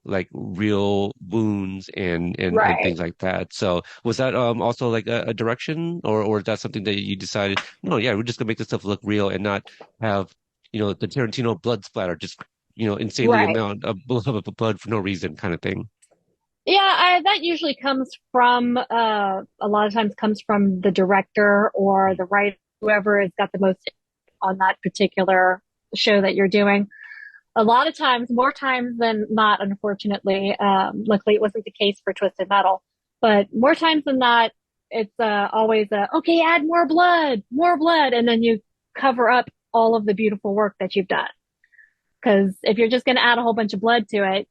like real wounds and right, things like that. So was that also like a direction, or is that something that you decided, no, yeah, we're just gonna make this stuff look real and not have the Tarantino blood splatter, just insanely right. amount of blood for no reason kind of thing. Yeah, that usually comes from a lot of times comes from the director or the writer, whoever has got the most on that particular show that you're doing. A lot of times, more times than not, unfortunately. Luckily, it wasn't the case for Twisted Metal, but more times than not, it's always okay, add more blood, and then you cover up all of the beautiful work that you've done. Because if you're just going to add a whole bunch of blood to it,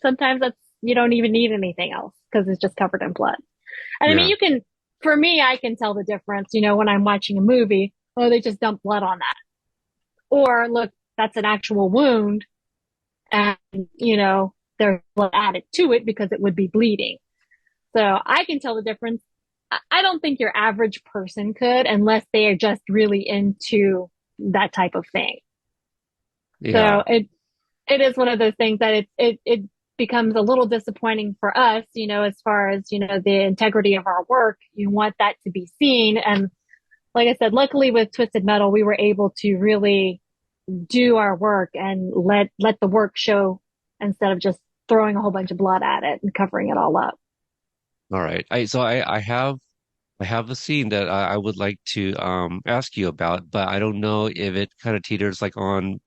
sometimes that's, you don't even need anything else because it's just covered in blood. And I mean, Yeah. you can, for me, I can tell the difference, you know, when I'm watching a movie, oh, they just dump blood on that. Or look, that's an actual wound, and, you know, there's blood added to it because it would be bleeding. So I can tell the difference. I don't think your average person could, unless they are just really into that type of thing. Yeah. So it is one of those things that it becomes a little disappointing for us, you know, as far as, you know, the integrity of our work. You want that to be seen. And like I said, luckily with Twisted Metal, we were able to really do our work and let the work show, instead of just throwing a whole bunch of blood at it and covering it all up. All right. I have I have a scene that I would like to ask you about, but I don't know if it kind of teeters like on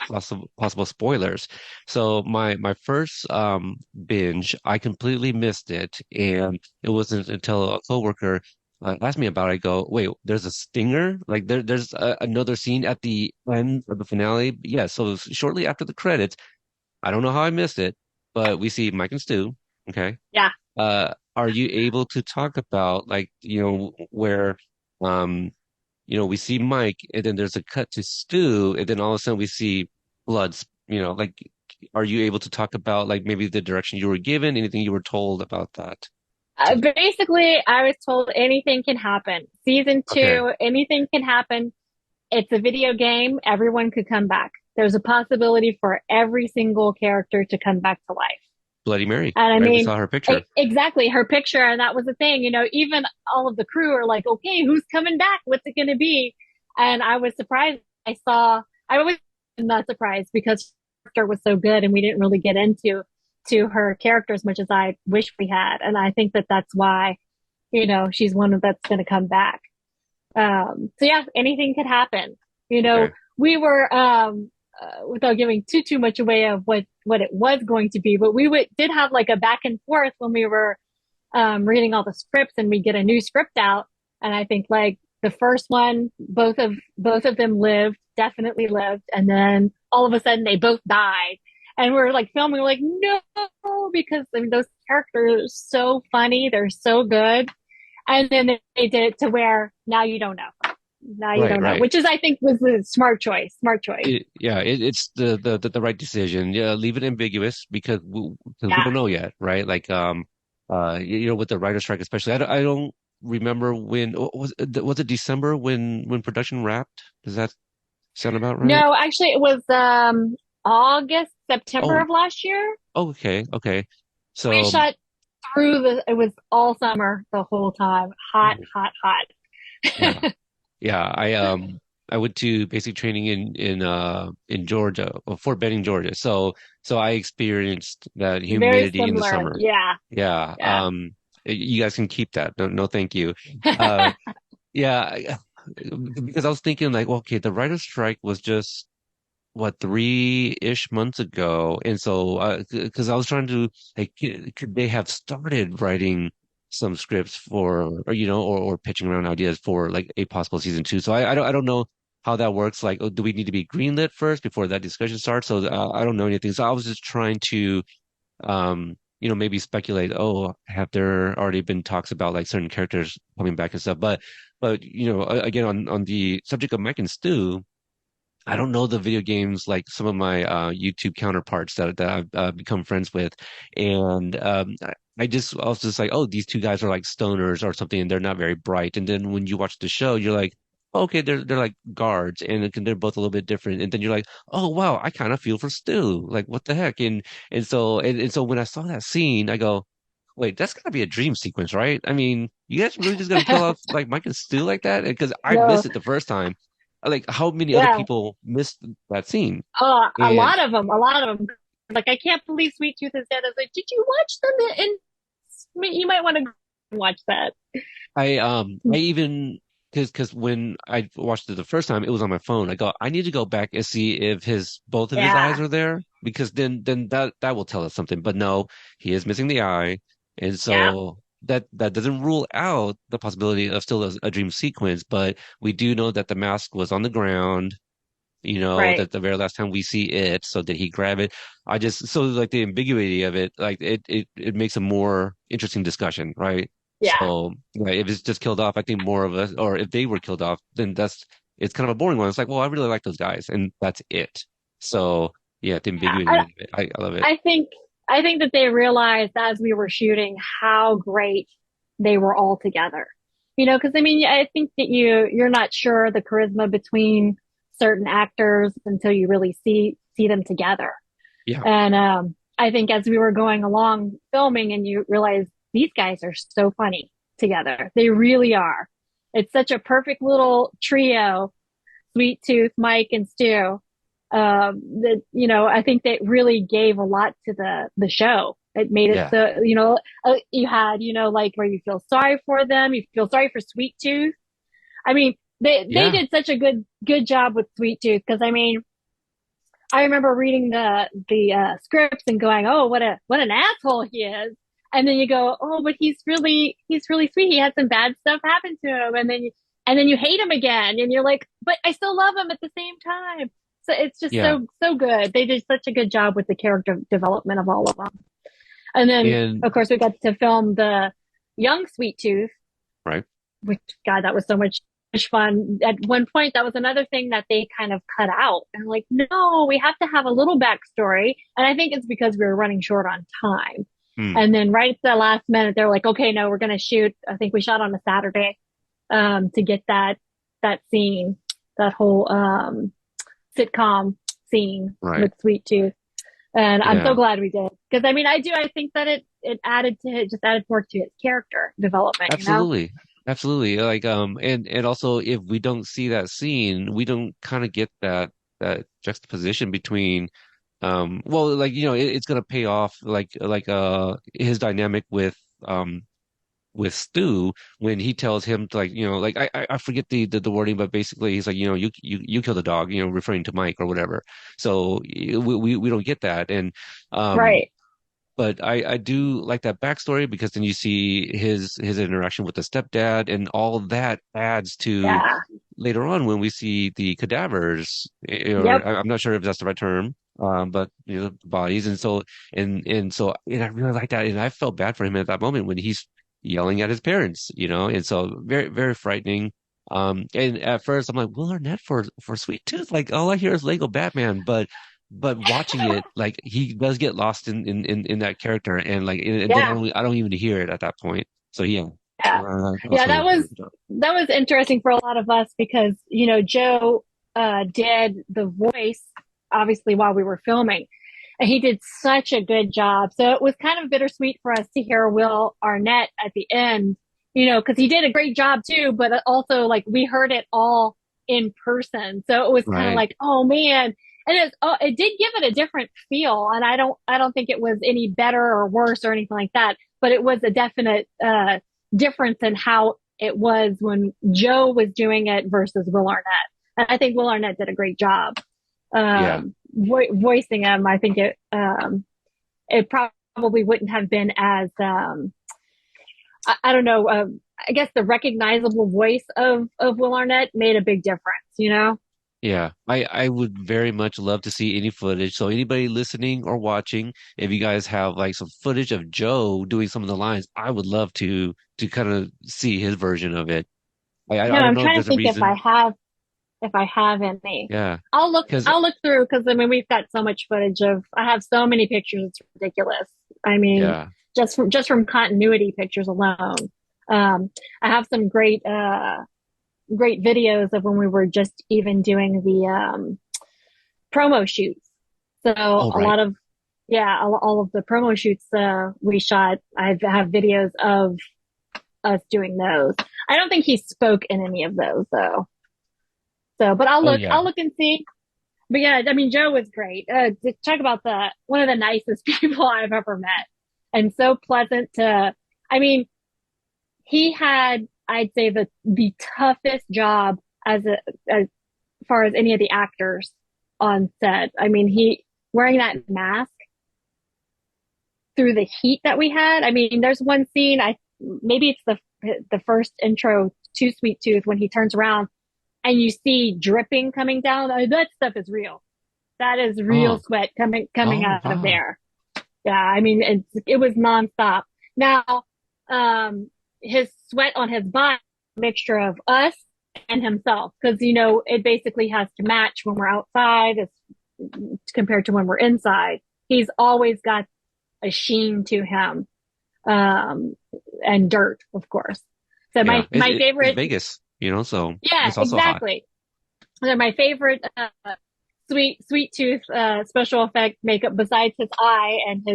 possible spoilers. So my first binge, I completely missed it, and it wasn't until a coworker asked me about it. I go, wait, there's a stinger? Like there's another scene at the end of the finale? Yeah, so shortly after the credits, I don't know how I missed it, but we see Mike and Stu. Okay. Yeah. Are you able to talk about like, where um, we see Mike and then there's a cut to Stu and then all of a sudden we see bloods, like are you able to talk about like maybe the direction you were given, anything you were told about that? Basically, I was told anything can happen. Season Okay. two, anything can happen. It's a video game. Everyone could come back. There's a possibility for every single character to come back to life. Bloody Mary, And I right? We mean, saw her picture. exactly her picture. And that was the thing, even all of the crew are like, okay, who's coming back? What's it going to be? And I was surprised. I was not surprised because her character was so good and we didn't really get into to her character as much as I wish we had. And I think that that's why, she's one of that's going to come back. So yeah, anything could happen. Okay. We were, without giving too much away of what it was going to be, but did have like a back and forth when we were reading all the scripts and we get a new script out. And I think like the first one, both of them lived, definitely lived, and then all of a sudden they both died. And we're like filming, we're like, no, because I mean those characters are so funny, they're so good. And then they did it to where now you don't know. Now you Right, don't know, right. which is I think was a smart choice. Smart choice. It's the right decision. Yeah, leave it ambiguous because we Yeah. don't know yet, right? Like with the writer strike especially. I don't remember when was it December when production wrapped? Does that sound about right? No, actually, it was August, September Oh, of last year. okay, okay. We So shot through it was all summer the whole time. Hot, oh, hot, yeah. hot. Yeah, I went to basic training in Georgia, or Fort Benning, Georgia. So I experienced that Very humidity in the similar. summer. Yeah. Yeah. Yeah. You guys can keep that. No, no, thank you. Uh yeah, because I was thinking like, well, okay, the writer's strike was just what 3-ish months ago, and so because I was trying to like, could they have started writing some scripts for, or or pitching around ideas for like a possible season two? So I don't know how that works. Like, oh, do we need to be greenlit first before that discussion starts? So I don't know anything. So I was just trying to maybe speculate. Oh, have there already been talks about like certain characters coming back and stuff? But again on the subject of Mike and Stu. I don't know the video games like some of my YouTube counterparts that I've become friends with, and I was just like, oh, these two guys are like stoners or something, and they're not very bright. And then when you watch the show, you're like, okay, they're like guards, and they're both a little bit different. And then you're like, oh wow, I kind of feel for Stu, like what the heck? And so when I saw that scene, I go, wait, that's gotta be a dream sequence, right? I mean, you guys really just gonna kill off like Mike and Stu like that? Because I No. missed it the first time. Like, how many other Yeah. people missed that scene? Oh, a And lot of them. A lot of them. Like, I can't believe Sweet Tooth is dead. I was like, did you watch them? You might want to watch that. I even because when I watched it the first time, it was on my phone. I go, I need to go back and see if his both of his eyes Yeah. are there because then that will tell us something. But no, he is missing the eye, and Yeah. so that doesn't rule out the possibility of still a dream sequence. But we do know that the mask was on the ground. Right. That the very last time we see it, so did he grab it? So like the ambiguity of it, like it makes a more interesting discussion, right? Yeah. So yeah, if it's just killed off, I think more of us, or if they were killed off, then it's kind of a boring one. It's like, well, I really like those guys, and that's it. So yeah, the Yeah. ambiguity of it, I love it. I think I think that they realized as we were shooting how great they were all together. Because I mean, I think that you're not sure the charisma between certain actors until you really see them together. Yeah, And I think as we were going along filming, and you realize these guys are so funny together. They really are. It's such a perfect little trio, Sweet Tooth, Mike, and Stu. That I think that really gave a lot to the show It made it Yeah. so, you had, like where you feel sorry for them, you feel sorry for Sweet Tooth. I mean, they Yeah. did such a good job with Sweet Tooth because I mean, I remember reading the scripts and going, "Oh, what an asshole he is," and then you go, "Oh, but he's really sweet. He had some bad stuff happen to him," and then you hate him again, and you're like, "But I still love him at the same time." So it's just Yeah. so good. They did such a good job with the character development of all of them. And then, And of course, we got to film the young Sweet Tooth, right. which God, that was so much fun. At one point, that was another thing that they kind of cut out. And I'm like, no, we have to have a little backstory. And I think it's because we were running short on time. Hmm. And then right at the last minute, they're like, okay, no, we're going to shoot. I think we shot on a Saturday, to get that scene, that whole, sitcom scene Right. with Sweet Tooth. And I'm so Yeah. glad we did. Because I mean, I think that it just added more to its character development, you know? Absolutely. Absolutely. Like and also if we don't see that scene, we don't kind of get that juxtaposition between well like it's gonna pay off like his dynamic with Stu when he tells him to like like I forget the wording, but basically he's like you kill the dog, referring to Mike or whatever. So we don't get that. And um Right. but I do like that backstory because then you see his interaction with the stepdad, and all of that adds to Yeah. later on when we see the cadavers, or Yep. I'm not sure if that's the right term, but bodies, and I really like that, and I felt bad for him at that moment when he's yelling at his parents, and so very very frightening. And at first I'm like, Will Arnett for Sweet Tooth, like all I hear is Lego Batman, but watching it, like he does get lost in that character, and like and then Yeah. I don't even hear it at that point. So yeah, Yeah. Yeah, also really good job. that was interesting for a lot of us because, Joe did the voice obviously while we were filming. And he did such a good job. So it was kind of bittersweet for us to hear Will Arnett at the end, because he did a great job too, but also like we heard it all in person. So it was kind of Right. like, oh man. And it did give it a different feel. And I don't think it was any better or worse or anything like that, but it was a definite, difference in how it was when Joe was doing it versus Will Arnett. And I think Will Arnett did a great job, Yeah. voicing him. I think it probably wouldn't have been as, I don't know, I guess the recognizable voice of Will Arnett made a big difference. Yeah, I would very much love to see any footage. So anybody listening or watching, if you guys have like some footage of Joe doing some of the lines, I would love to kind of see his version of it. I don't I'm know if trying to there's a think reason. if I have any. Yeah, because I'll look through because I mean we've got so much footage I have so many pictures, it's ridiculous. I mean, yeah. just from continuity pictures alone. I have some great videos of when we were just even doing the promo shoots. So Oh, a right. lot of yeah, all of the promo shoots we shot, I have videos of us doing those. I don't think he spoke in any of those though. So, but Oh, yeah. I'll look and see. But yeah, I mean, Joe was great. To talk about one of the nicest people I've ever met, and so pleasant to. I mean, he had, I'd say, the toughest job as far as any of the actors on set. I mean, he wearing that mask through the heat that we had. I mean, there's one scene. Maybe it's the first intro to Sweet Tooth when he turns around and you see dripping coming down. That stuff is real. That is real Oh, sweat coming oh, out of wow. there. Yeah, I mean it was nonstop. Now, um, his sweat on his body, mixture of us and himself, because it basically has to match when we're outside as compared to when we're inside. He's always got a sheen to him, um, and dirt, of course. So Yeah, my it's favorite, Vegas, so yeah, it's also hot. exactly. They're my favorite sweet tooth special effect makeup besides his eye and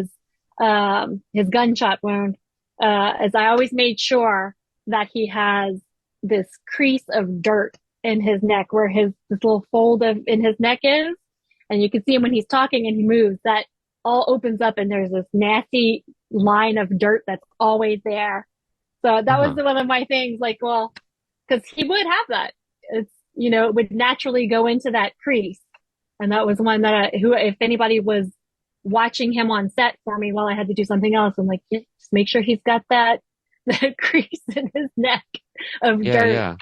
his gunshot wound. As I always made sure that he has this crease of dirt in his neck where this little fold in his neck is, and you can see him when he's talking and he moves. all opens up and there's this nasty line of dirt that's always there. So that was Uh-huh. one of my things, like, well, because he would have that. It's, it would naturally go into that crease. And that was one that if anybody was watching him on set for me while I had to do something else, I'm like, yeah, just make sure he's got that crease in his neck of Yeah, dirt. yeah.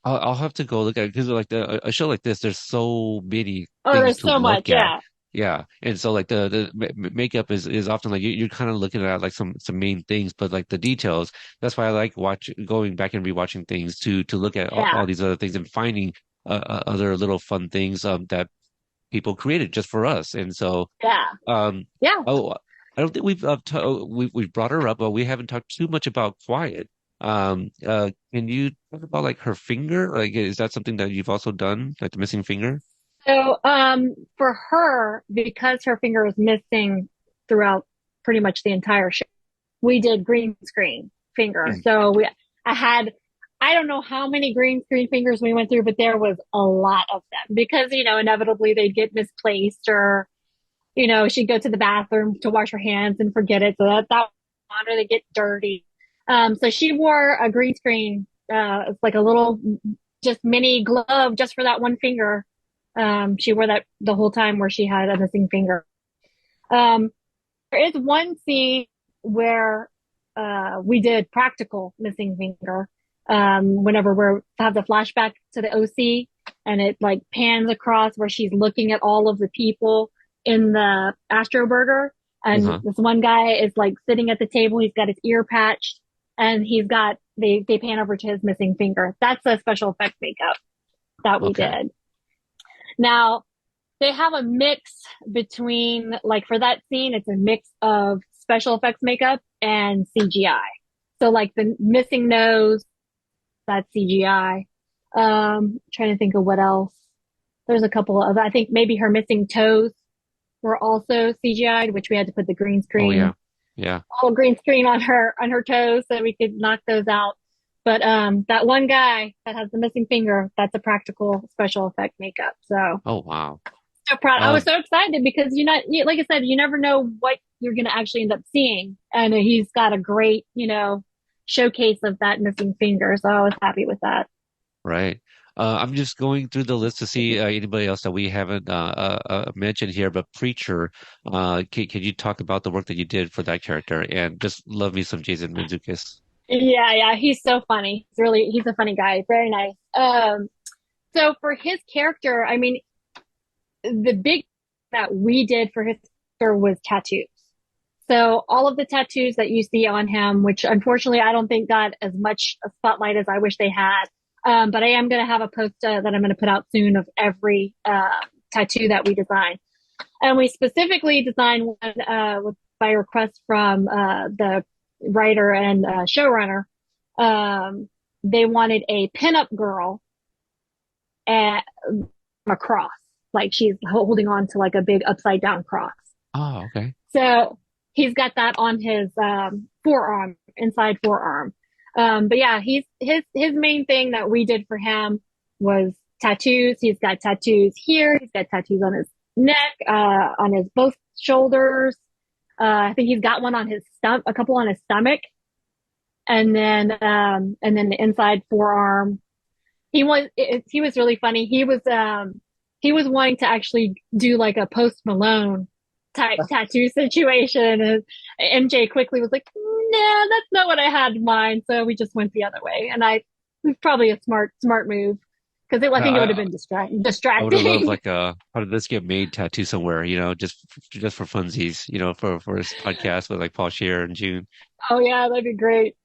I'll have to go look at it because like a show like this, there's so many Oh, things there's to so much. look at. Yeah. Yeah, and so like the makeup is often like you're kind of looking at like some main things, but like the details. That's why I like going back and rewatching things to look at Yeah. all these other things and finding other little fun things that people created just for us. And so Yeah. um Yeah. oh, I don't think we've brought her up, but we haven't talked too much about Quiet. Can you talk about like her finger? Like, is that something that you've also done, like the missing finger? So, for her, because her finger was missing throughout pretty much the entire show, we did green screen finger. Mm. So I had, I don't know how many green screen fingers we went through, but there was a lot of them because, inevitably they'd get misplaced or, she'd go to the bathroom to wash her hands and forget it. So that or they get dirty. So she wore a green screen, it's like a little, just mini glove just for that one finger. She wore that the whole time where she had a missing finger. Um, there is one scene where we did practical missing finger. Whenever we have the flashback to the OC and it like pans across where she's looking at all of the people in the Astro Burger. And Uh-huh. this one guy is like sitting at the table. He's got his ear patched and they pan over to his missing finger. That's a special effect makeup that we Okay. did. Now, they have a mix between, like, for that scene, it's a mix of special effects makeup and CGI. So, like, the missing nose, that's CGI. Trying to think of what else. There's a couple of, I think maybe her missing toes were also CGI'd, which we had to put the Oh yeah. Yeah. whole green screen on her toes so we could knock those out. But that one guy that has the missing finger, that's a practical special effect makeup. So Oh wow. so proud. I was Um so excited because like I said, you never know what you're going to actually end up seeing, and he's got a great, showcase of that missing finger. So I was happy with that. right. I'm just going through the list to see anybody else that we haven't mentioned here, but Preacher, can you talk about the work that you did for that character? And just love me some Jason Mantzoukas. Yeah, yeah, he's so funny. He's a funny guy. Very nice. So for his character, I mean, the big that we did for his character was tattoos. So all of the tattoos that you see on him, which unfortunately I don't think got as much a spotlight as I wish they had. But I am going to have a post that I'm going to put out soon of every tattoo that we designed. And we specifically designed one by request from the writer and showrunner. They wanted a pinup girl at a cross, like she's holding on to like a big upside down cross. Oh, okay. So he's got that on his forearm, inside forearm. But yeah, his main thing that we did for him was tattoos. He's got tattoos here. He's got tattoos on his neck, on his both shoulders. I think he's got one on his a couple on his stomach, and then the inside forearm. He was really funny. He was wanting to actually do like a Post Malone type tattoo situation, and MJ quickly was like, "Nah, that's not what I had in mind." So we just went the other way, and it was probably a smart move because I think it would have I been I would have loved distracting. like a how did this get made tattoo somewhere, just for funsies, for his podcast with like Paul Scheer and June. Oh yeah, that'd be great.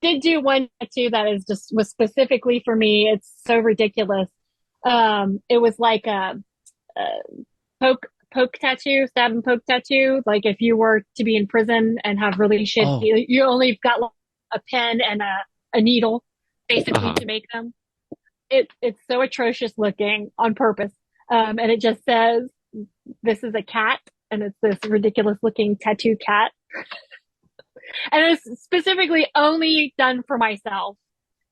Did do one tattoo that was specifically for me. It's so ridiculous. It was like a poke tattoo, stab and poke tattoo. Like if you were to be in prison and have really shit, Oh, you only got like a pen and a needle basically uh-huh. to make them. It's so atrocious looking on purpose. And it just says, "This is a cat," and it's this ridiculous looking tattoo cat. And it's specifically only done for myself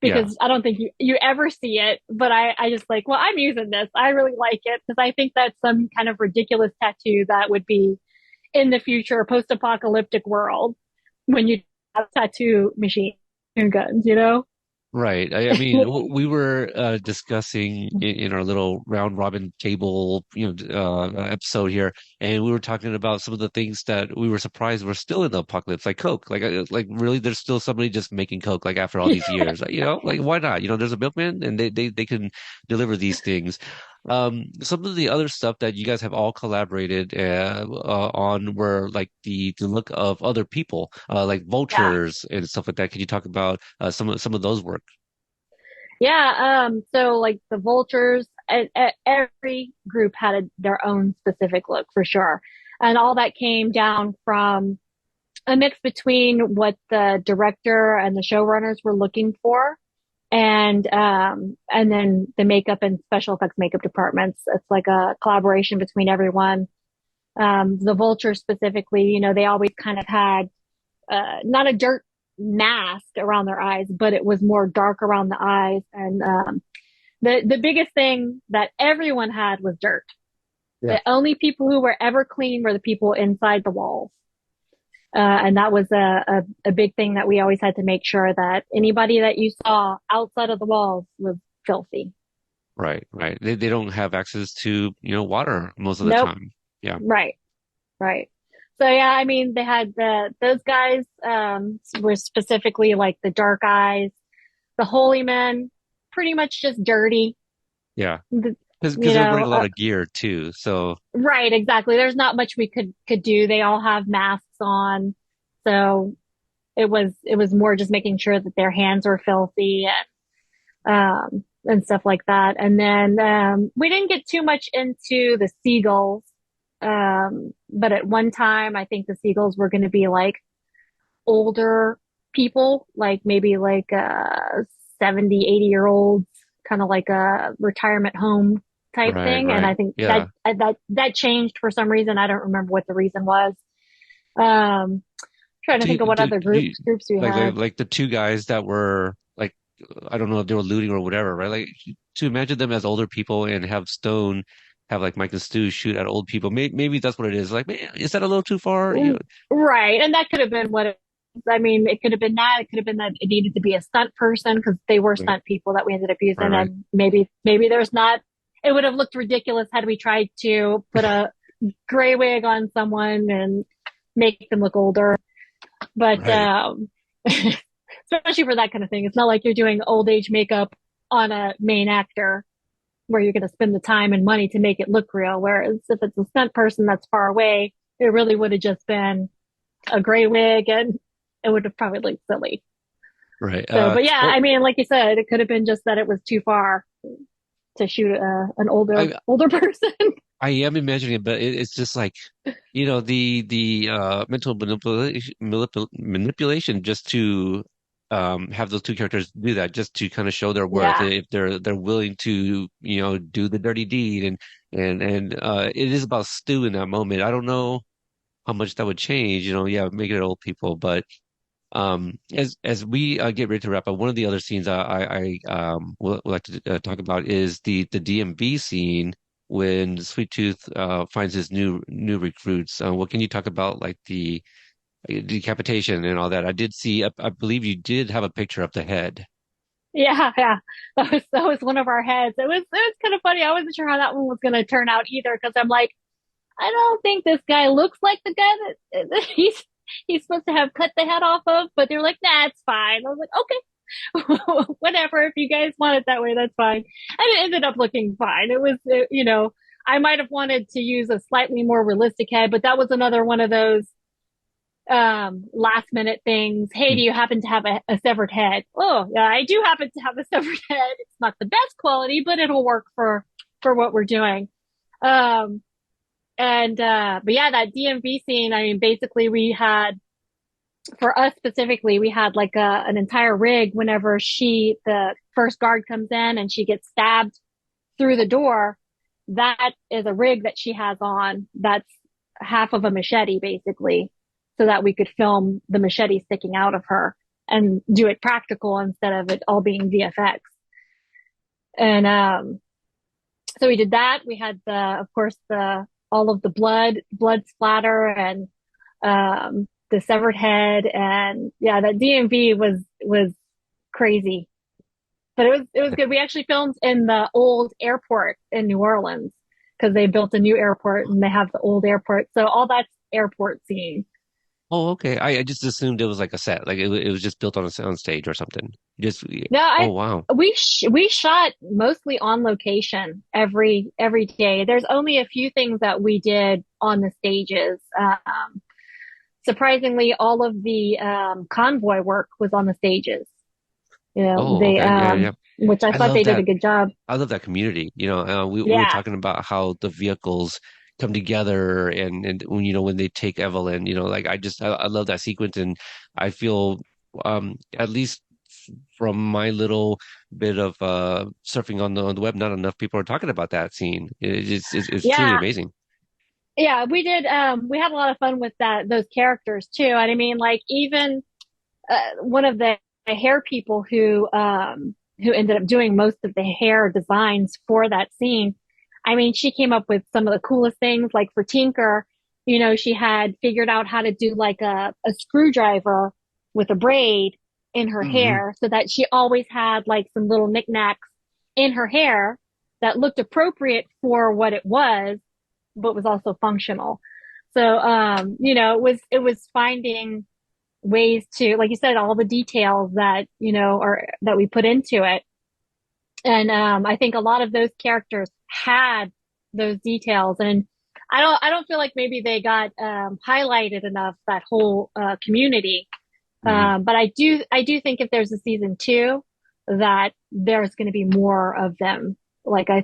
Yeah. because I don't think you ever see it. But I just like, well, I'm using this. I really like it because I think that's some kind of ridiculous tattoo that would be in the future, post-apocalyptic world when you have tattoo machine and guns, you know? Right. I mean, we were discussing in our little round robin table, episode here, and we were talking about some of the things that we were surprised were still in the apocalypse, like Coke. Like really, there's still somebody just making Coke, like after all these years. Like why not? There's a milkman, and they can deliver these things. Some of the other stuff that you guys have all collaborated on were like the look of other people, like Yeah. vultures and stuff like that. Can you talk about some of those work? Yeah. So like the Vultures, every group had their own specific look for sure. And all that came down from a mix between what the director and the showrunners were looking for and then the makeup and special effects makeup departments. It's like a collaboration between everyone. The Vultures specifically, they always kind of had not a dirt mask around their eyes, but it was more dark around the eyes. And the biggest thing that everyone had was dirt. Yeah. The only people who were ever clean were the people inside the walls. And that was a big thing that we always had to make sure that anybody that you saw outside of the walls was filthy. Right, right. They don't have access to, water most of the Nope. time. Yeah. Right. Right. So yeah, I mean, they had those guys, were specifically like the dark eyes, the holy men, pretty much just dirty. Yeah. The, Because you they're wearing know, a lot of gear too. So, right, exactly. There's not much we could do. They all have masks on. So it was more just making sure that their hands were filthy and stuff like that. And then we didn't get too much into the seagulls. But at one time I think the seagulls were going to be like older people, like maybe like 70, 80-year olds, kind of like a retirement home type right, thing. And right. I think Yeah. that changed for some reason. I don't remember what the reason was. Um, Trying to Do you, think of what do, other do you, groups we like had. like the two guys that were like, I don't know if they were looting or whatever, right? Like to imagine them as older people and have Stone have like Mike and Stu shoot at old people. Maybe that's what it is. Like, man, is that a little too far? Right. And that could have been what it was. I mean, it could have been that. It could have been that it needed to be a stunt person because they were Right, stunt people that we ended up right, using. right, And maybe there's not, it would have looked ridiculous had we tried to put a gray wig on someone and make them look older. But, right, especially for that kind of thing, it's not like you're doing old age makeup on a main actor where you're going to spend the time and money to make it look real. Whereas if it's a stunt person that's far away, it really would have just been a gray wig and it would have probably looked silly. right. So, but yeah, Well, I mean, like you said, it could have been just that it was too far to shoot an older I older person. I am imagining it, but it's just like, the mental manipulation just to have those two characters do that, just to kind of show their worth, Yeah. if they're willing to, do the dirty deed, and it is about Stu in that moment. I don't know how much that would change, yeah, making it old people, but as we get ready to wrap up, one of the other scenes I would like to talk about is the DMV scene when Sweet Tooth finds his new recruits. What can you talk about, like the decapitation and all that? I did see, I believe you did have a picture of the head. Yeah, yeah. That was one of our heads. It was kind of funny. I wasn't sure how that one was going to turn out either because I'm like, I don't think this guy looks like the guy that he's supposed to have cut the head off of, but they're like, nah, it's fine. I was like, okay, whatever. If you guys want it that way, that's fine. And it ended up looking fine. It was, I might have wanted to use a slightly more realistic head, but that was another one of those last minute things. Hey, do you happen to have a severed head? Oh, yeah, I do happen to have a severed head. It's not the best quality, but it'll work for what we're doing. Um, but yeah, that DMV scene, I mean, basically for us specifically, we had like an entire rig whenever the first guard comes in and she gets stabbed through the door. That is a rig that she has on. That's half of a machete basically so that we could film the machete sticking out of her and do it practical instead of it all being VFX. And, so we did that. We had of course, all of the blood splatter and the severed head, and yeah, that DMV was crazy, but it was good. We actually filmed in the old airport in New Orleans because they built a new airport and they have the old airport, so all that's airport scene. Oh, okay. I just assumed it was like a set, like it was just built on a sound stage or something. Just No, oh I wow. we shot mostly on location every day. There's only a few things that we did on the stages. Surprisingly, all of the convoy work was on the stages. You know, Oh, okay. Yeah, yeah. which I I thought love they did a that. good job. I love that community. We were Yeah, talking about how the vehicles come together and when when they take Evelyn, like I love that sequence and I feel at least from my little bit of surfing on the web, not enough people are talking about that scene. It's truly yeah, amazing. yeah. We did. We had a lot of fun with those characters too. And I mean, like even one of the hair people who ended up doing most of the hair designs for that scene. I mean, she came up with some of the coolest things. Like for Tinker, she had figured out how to do like a screwdriver with a braid in her Hmm. hair so that she always had like some little knickknacks in her hair that looked appropriate for what it was, but was also functional. So, it was finding ways to, like you said, all the details that, or that we put into it. And I think a lot of those characters had those details. And I don't feel like maybe they got highlighted enough, that whole community. Hmm. But I do think if there's a season two, that there's going to be more of them. Like I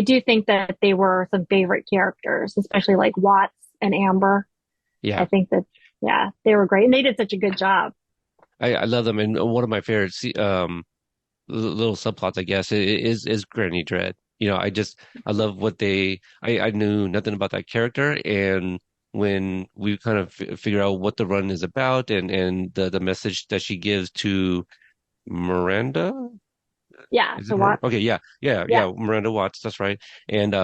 do think that they were some favorite characters, especially like Watts and Amber. I Yeah. think that, yeah, they were great and they did such a good job. I love them and one of my favorite little subplots, I guess, is Granny Dread. I love what I knew nothing about that character, and when we kind of figure out what the run is about and the message that she gives to Miranda, Yeah, is it to her? Watts. Okay, yeah, yeah, Yeah, yeah, Miranda Watts, that's right. And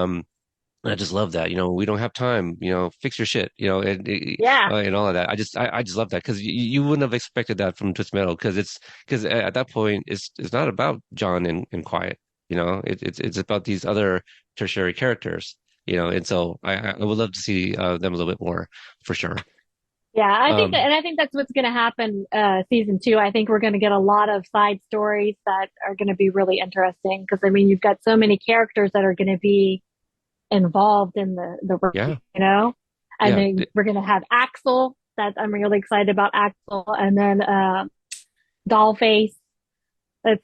I just love that. We don't have time. Fix your shit. yeah, And all of that. I just love that because you wouldn't have expected that from Twist Metal because at that point it's not about John and Quiet. It's about these other tertiary characters. And so I would love to see them a little bit more for sure. yeah. Um, I think that's what's going to happen. Season two. I think we're going to get a lot of side stories that are going to be really interesting because I mean, you've got so many characters that are going to be involved in the work, yeah, and yeah. then we're going to have Axel. That I'm really excited about Axel, and then Dollface. That's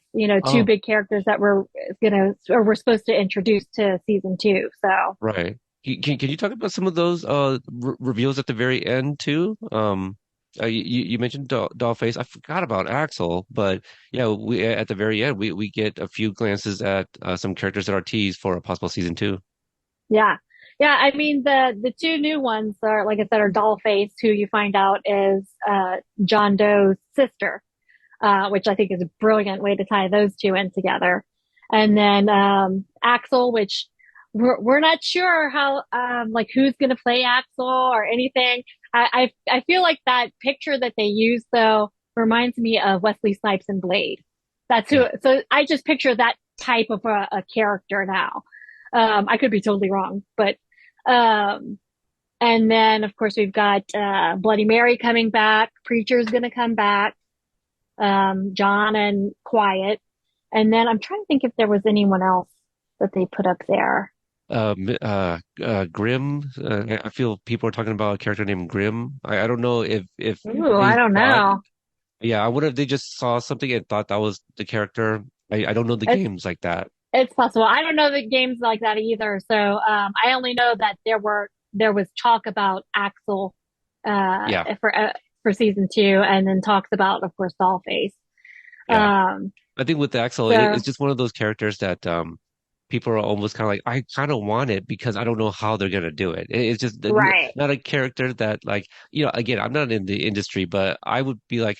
two Oh, big characters that we're supposed to introduce to season two. So right. Can you talk about some of those reveals at the very end too? You mentioned Dollface. I forgot about Axel, but yeah, we at the very end we get a few glances at some characters that are teased for a possible season two. yeah, yeah. I mean the two new ones are, like I said, are Dollface, who you find out is John Doe's sister, which I think is a brilliant way to tie those two in together. And then Axel, which we're not sure how like who's going to play Axel or anything. I feel like that picture that they use though reminds me of Wesley Snipes and Blade. That's who. Yeah. So I just picture that type of a character now. I could be totally wrong, but um, and then of course we've got Bloody Mary coming back. Preacher's going to come back, John and Quiet. And then I'm trying to think if there was anyone else that they put up there. Grim. I feel people are talking about a character named Grim. I don't know if Ooh, I they don't thought. know. Yeah, I wonder if they just saw something and thought that was the character. I don't know the It's games like that. it's possible. I don't know the games like that either. So I only know that there was talk about Axel Yeah, for season two, and then talks about, of course, Dollface. yeah. Um, I think with Axel, so it's just one of those characters that people are almost kind of like, I kind of want it because I don't know how they're gonna do it. It's just right. not a character that like, again, I'm not in the industry, but I would be like,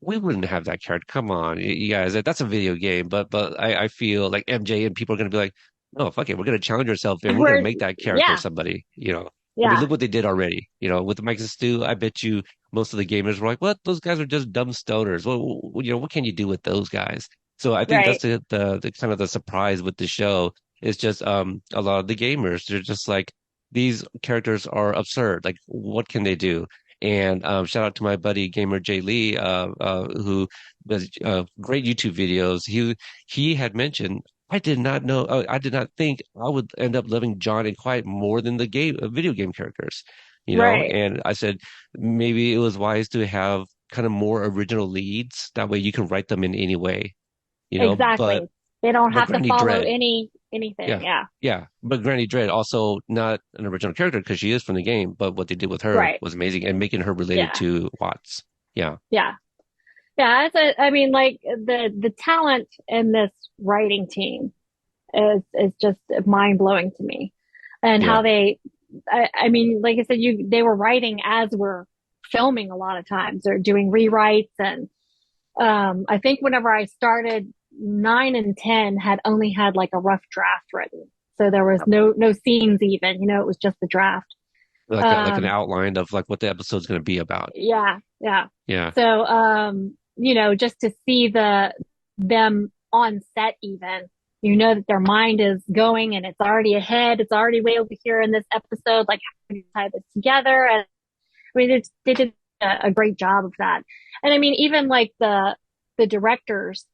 we wouldn't have that character. Come on, you guys, that's a video game. But I feel like MJ and people are gonna be like, no, fuck it, we're gonna challenge ourselves and we're gonna We're, make that character yeah, somebody, you know. I mean, yeah, look what they did already. You know, with Mike and Stu, I bet you most of the gamers were like, "What? Those guys are just dumb stoners. Well, you know, what can you do with those guys?" So I think that's right, the kind of the surprise with the show is just a lot of the gamers, they're just like these characters are absurd. Like, what can they do? And shout out to my buddy gamer Jay Lee, who does great YouTube videos. He had mentioned I did not know. I did not think I would end up loving John and Quiet more than the video game characters, you know. right, And I said maybe it was wise to have kind of more original leads. That way you can write them in any way, you know. exactly. They don't But have to Granny follow Dread, anything. yeah, Yeah, yeah. But Granny Dread also not an original character because she is from the game. But what they did with her right. was amazing and making her related Yeah, to Watts. Yeah, yeah, yeah. I mean, like the talent in this writing team is just mind blowing to me, and how yeah. I mean, like I said, they were writing as we're filming a lot of times or doing rewrites. And I think whenever I started, 9 and 10 had only had like a rough draft written, so there was no scenes even. It was just the draft. Like an Um, outline of like what the episode's going to be about. yeah, yeah. Yeah. So just to see them on set even, that their mind is going and it's already ahead. It's already way over here in this episode. Like, how do you tie this together? And I mean, they did a great job of that. And I mean, even like the directors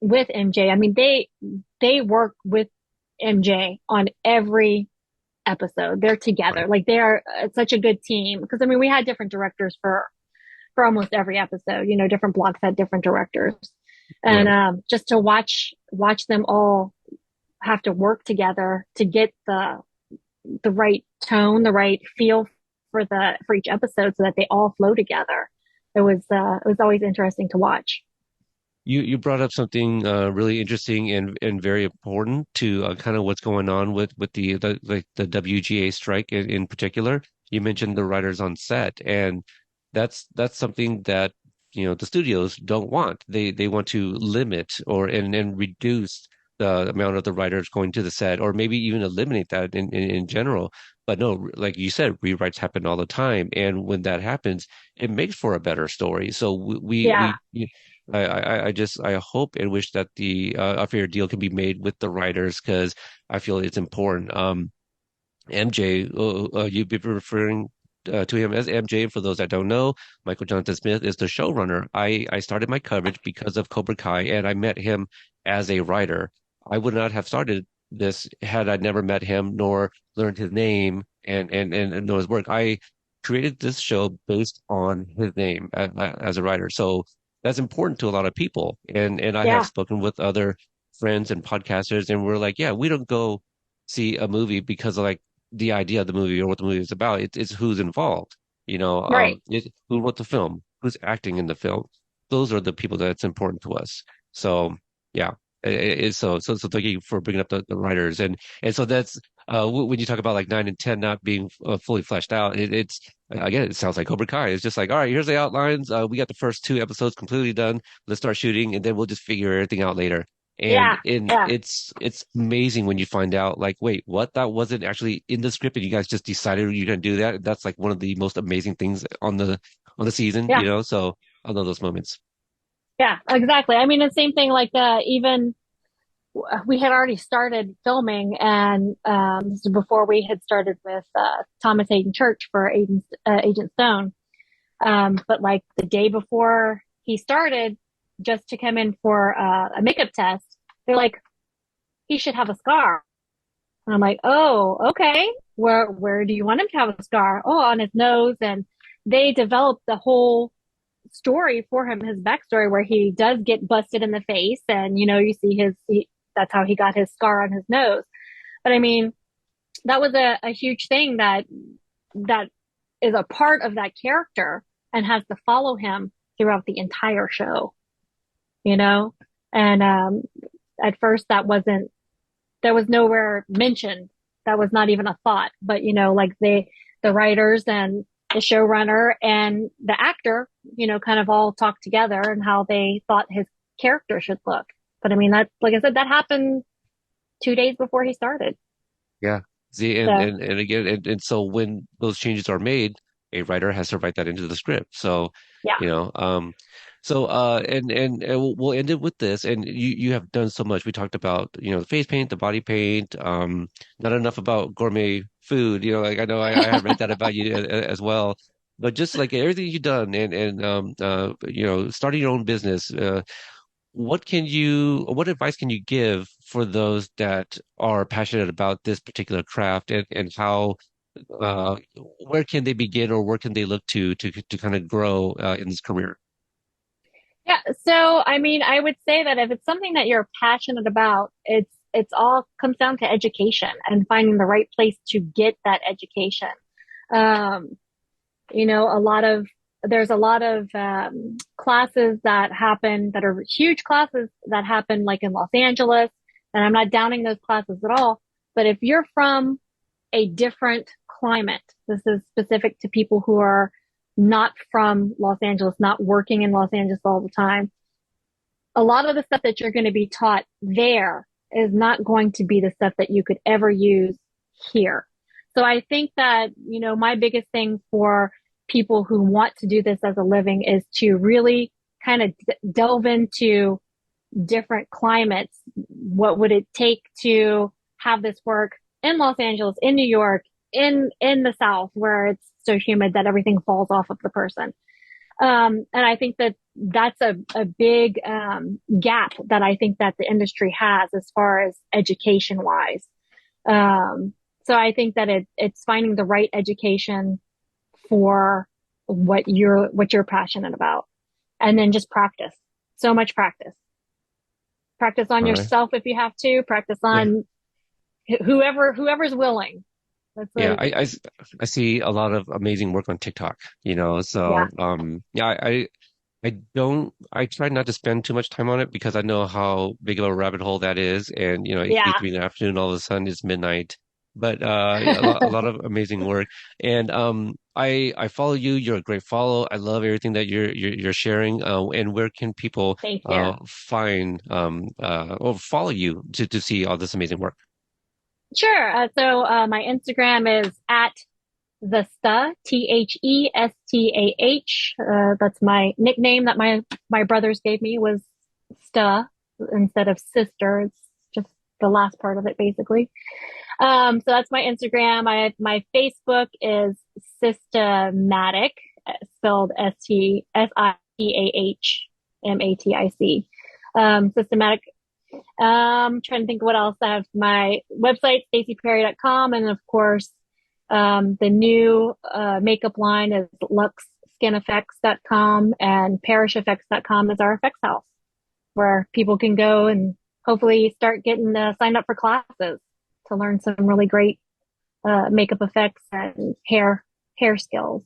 with MJ, I mean, they work with MJ on every episode. They're together. Right. Like they are such a good team. Because I mean, we had different directors for almost every episode. Different blocks had different directors, and Right. just to watch them all have to work together to get the right tone, the right feel for each episode, so that they all flow together. It was always interesting to watch. You brought up something really interesting and very important to kind of what's going on with the WGA strike in particular. You mentioned the writers on set, and that's something that you know the studios don't want. They want to limit or and reduce the amount of the writers going to the set, or maybe even eliminate that in general. But no, like you said, rewrites happen all the time, and when that happens, it makes for a better story. So Yeah, I hope and wish that a fair deal can be made with the writers because I feel it's important. MJ, you've been referring to him as MJ. For those that don't know, Michael Jonathan Smith is the showrunner. I started my coverage because of Cobra Kai, and I met him as a writer. I would not have started this had I never met him nor learned his name and know his work. I created this show based on his name as a writer. So that's important to a lot of people. And I have yeah, spoken with other friends and podcasters, and we're like, yeah, we don't go see a movie because of like the idea of the movie or what the movie is about. It's who's involved. You know, right. who wrote the film, who's acting in the film. Those are the people that's important to us. So yeah, so thank you for bringing up the writers and so that's when you talk about like 9 and 10 not being fully fleshed out, it's again it sounds like Cobra Kai. It's just like all right, here's the outlines. We got the first two episodes completely done. Let's start shooting, and then we'll just figure everything out later. And Yeah, yeah, it's amazing when you find out like wait what that wasn't actually in the script and you guys just decided you're gonna do that. That's like one of the most amazing things on the season, you yeah, know. So I love those moments. yeah. Exactly. I mean, the same thing. Like even we had already started filming, and this is before we had started with Thomas Hayden Church for Agent Stone. But like the day before he started, just to come in for a makeup test, they're like, he should have a scar. And I'm like, oh, okay. Where do you want him to have a scar? Oh, on his nose. And they developed the whole story for him, his backstory, where he does get busted in the face, and you see that's how he got his scar on his nose. But I mean, that was a huge thing that is a part of that character and has to follow him throughout the entire show, you know? And at first that was nowhere mentioned. That was not even a thought. But like the writers and the showrunner and the actor, kind of all talked together and how they thought his character should look. But I mean, that, like I said, that happened 2 days before he started. Yeah. See, So and again, and so when those changes are made, a writer has to write that into the script. So, yeah. you know, and we'll end it with this. And you have done so much. We talked about, the face paint, the body paint, not enough about gourmet food. Like I know I have read that about you as well. But just like everything you've done and starting your own business, what advice can you give for those that are passionate about this particular craft and how, uh, where can they begin or where can they look to kind of grow in this career? Yeah. So, I mean, I would say that if it's something that you're passionate about, it's all comes down to education and finding the right place to get that education. Um, a lot of there's a lot of classes that happen that are huge classes that happen like in Los Angeles, and I'm not downing those classes at all. But if you're from a different climate, this is specific to people who are not from Los Angeles, not working in Los Angeles all the time. A lot of the stuff that you're going to be taught there is not going to be the stuff that you could ever use here. So I think that, my biggest thing for people who want to do this as a living is to really kind of delve into different climates. What would it take to have this work in Los Angeles, in New York, in the South, where it's so humid that everything falls off of the person? And I think that that's a big gap that I think that the industry has as far as education wise. So I think that it's finding the right education for what you're passionate about, and then just practice. So much practice. Practice on All right. yourself if you have to. Practice Yeah. on whoever's willing. That's Yeah. like, I see a lot of amazing work on TikTok, yeah, so yeah, I try not to spend too much time on it because I know how big of a rabbit hole that is. And, it yeah. gets me in the afternoon, all of a sudden it's midnight. But yeah, a lot of amazing work. And I follow you. You're a great follow. I love everything that you're sharing. And where can people Thank you. find or follow you to see all this amazing work? Sure. So my Instagram is at the Sta, Thestah. That's my nickname that my brothers gave me, was Sta instead of sister. It's just the last part of it, basically. So that's my Instagram. My Facebook is Systematic, spelled Systematic. Systematic. Trying to think what else. I have my website, staceyperry.com, and of course, the new makeup line is luxskinfx.com, and parishfx.com is our FX house where people can go and hopefully start getting signed up for classes to learn some really great makeup effects and hair skills.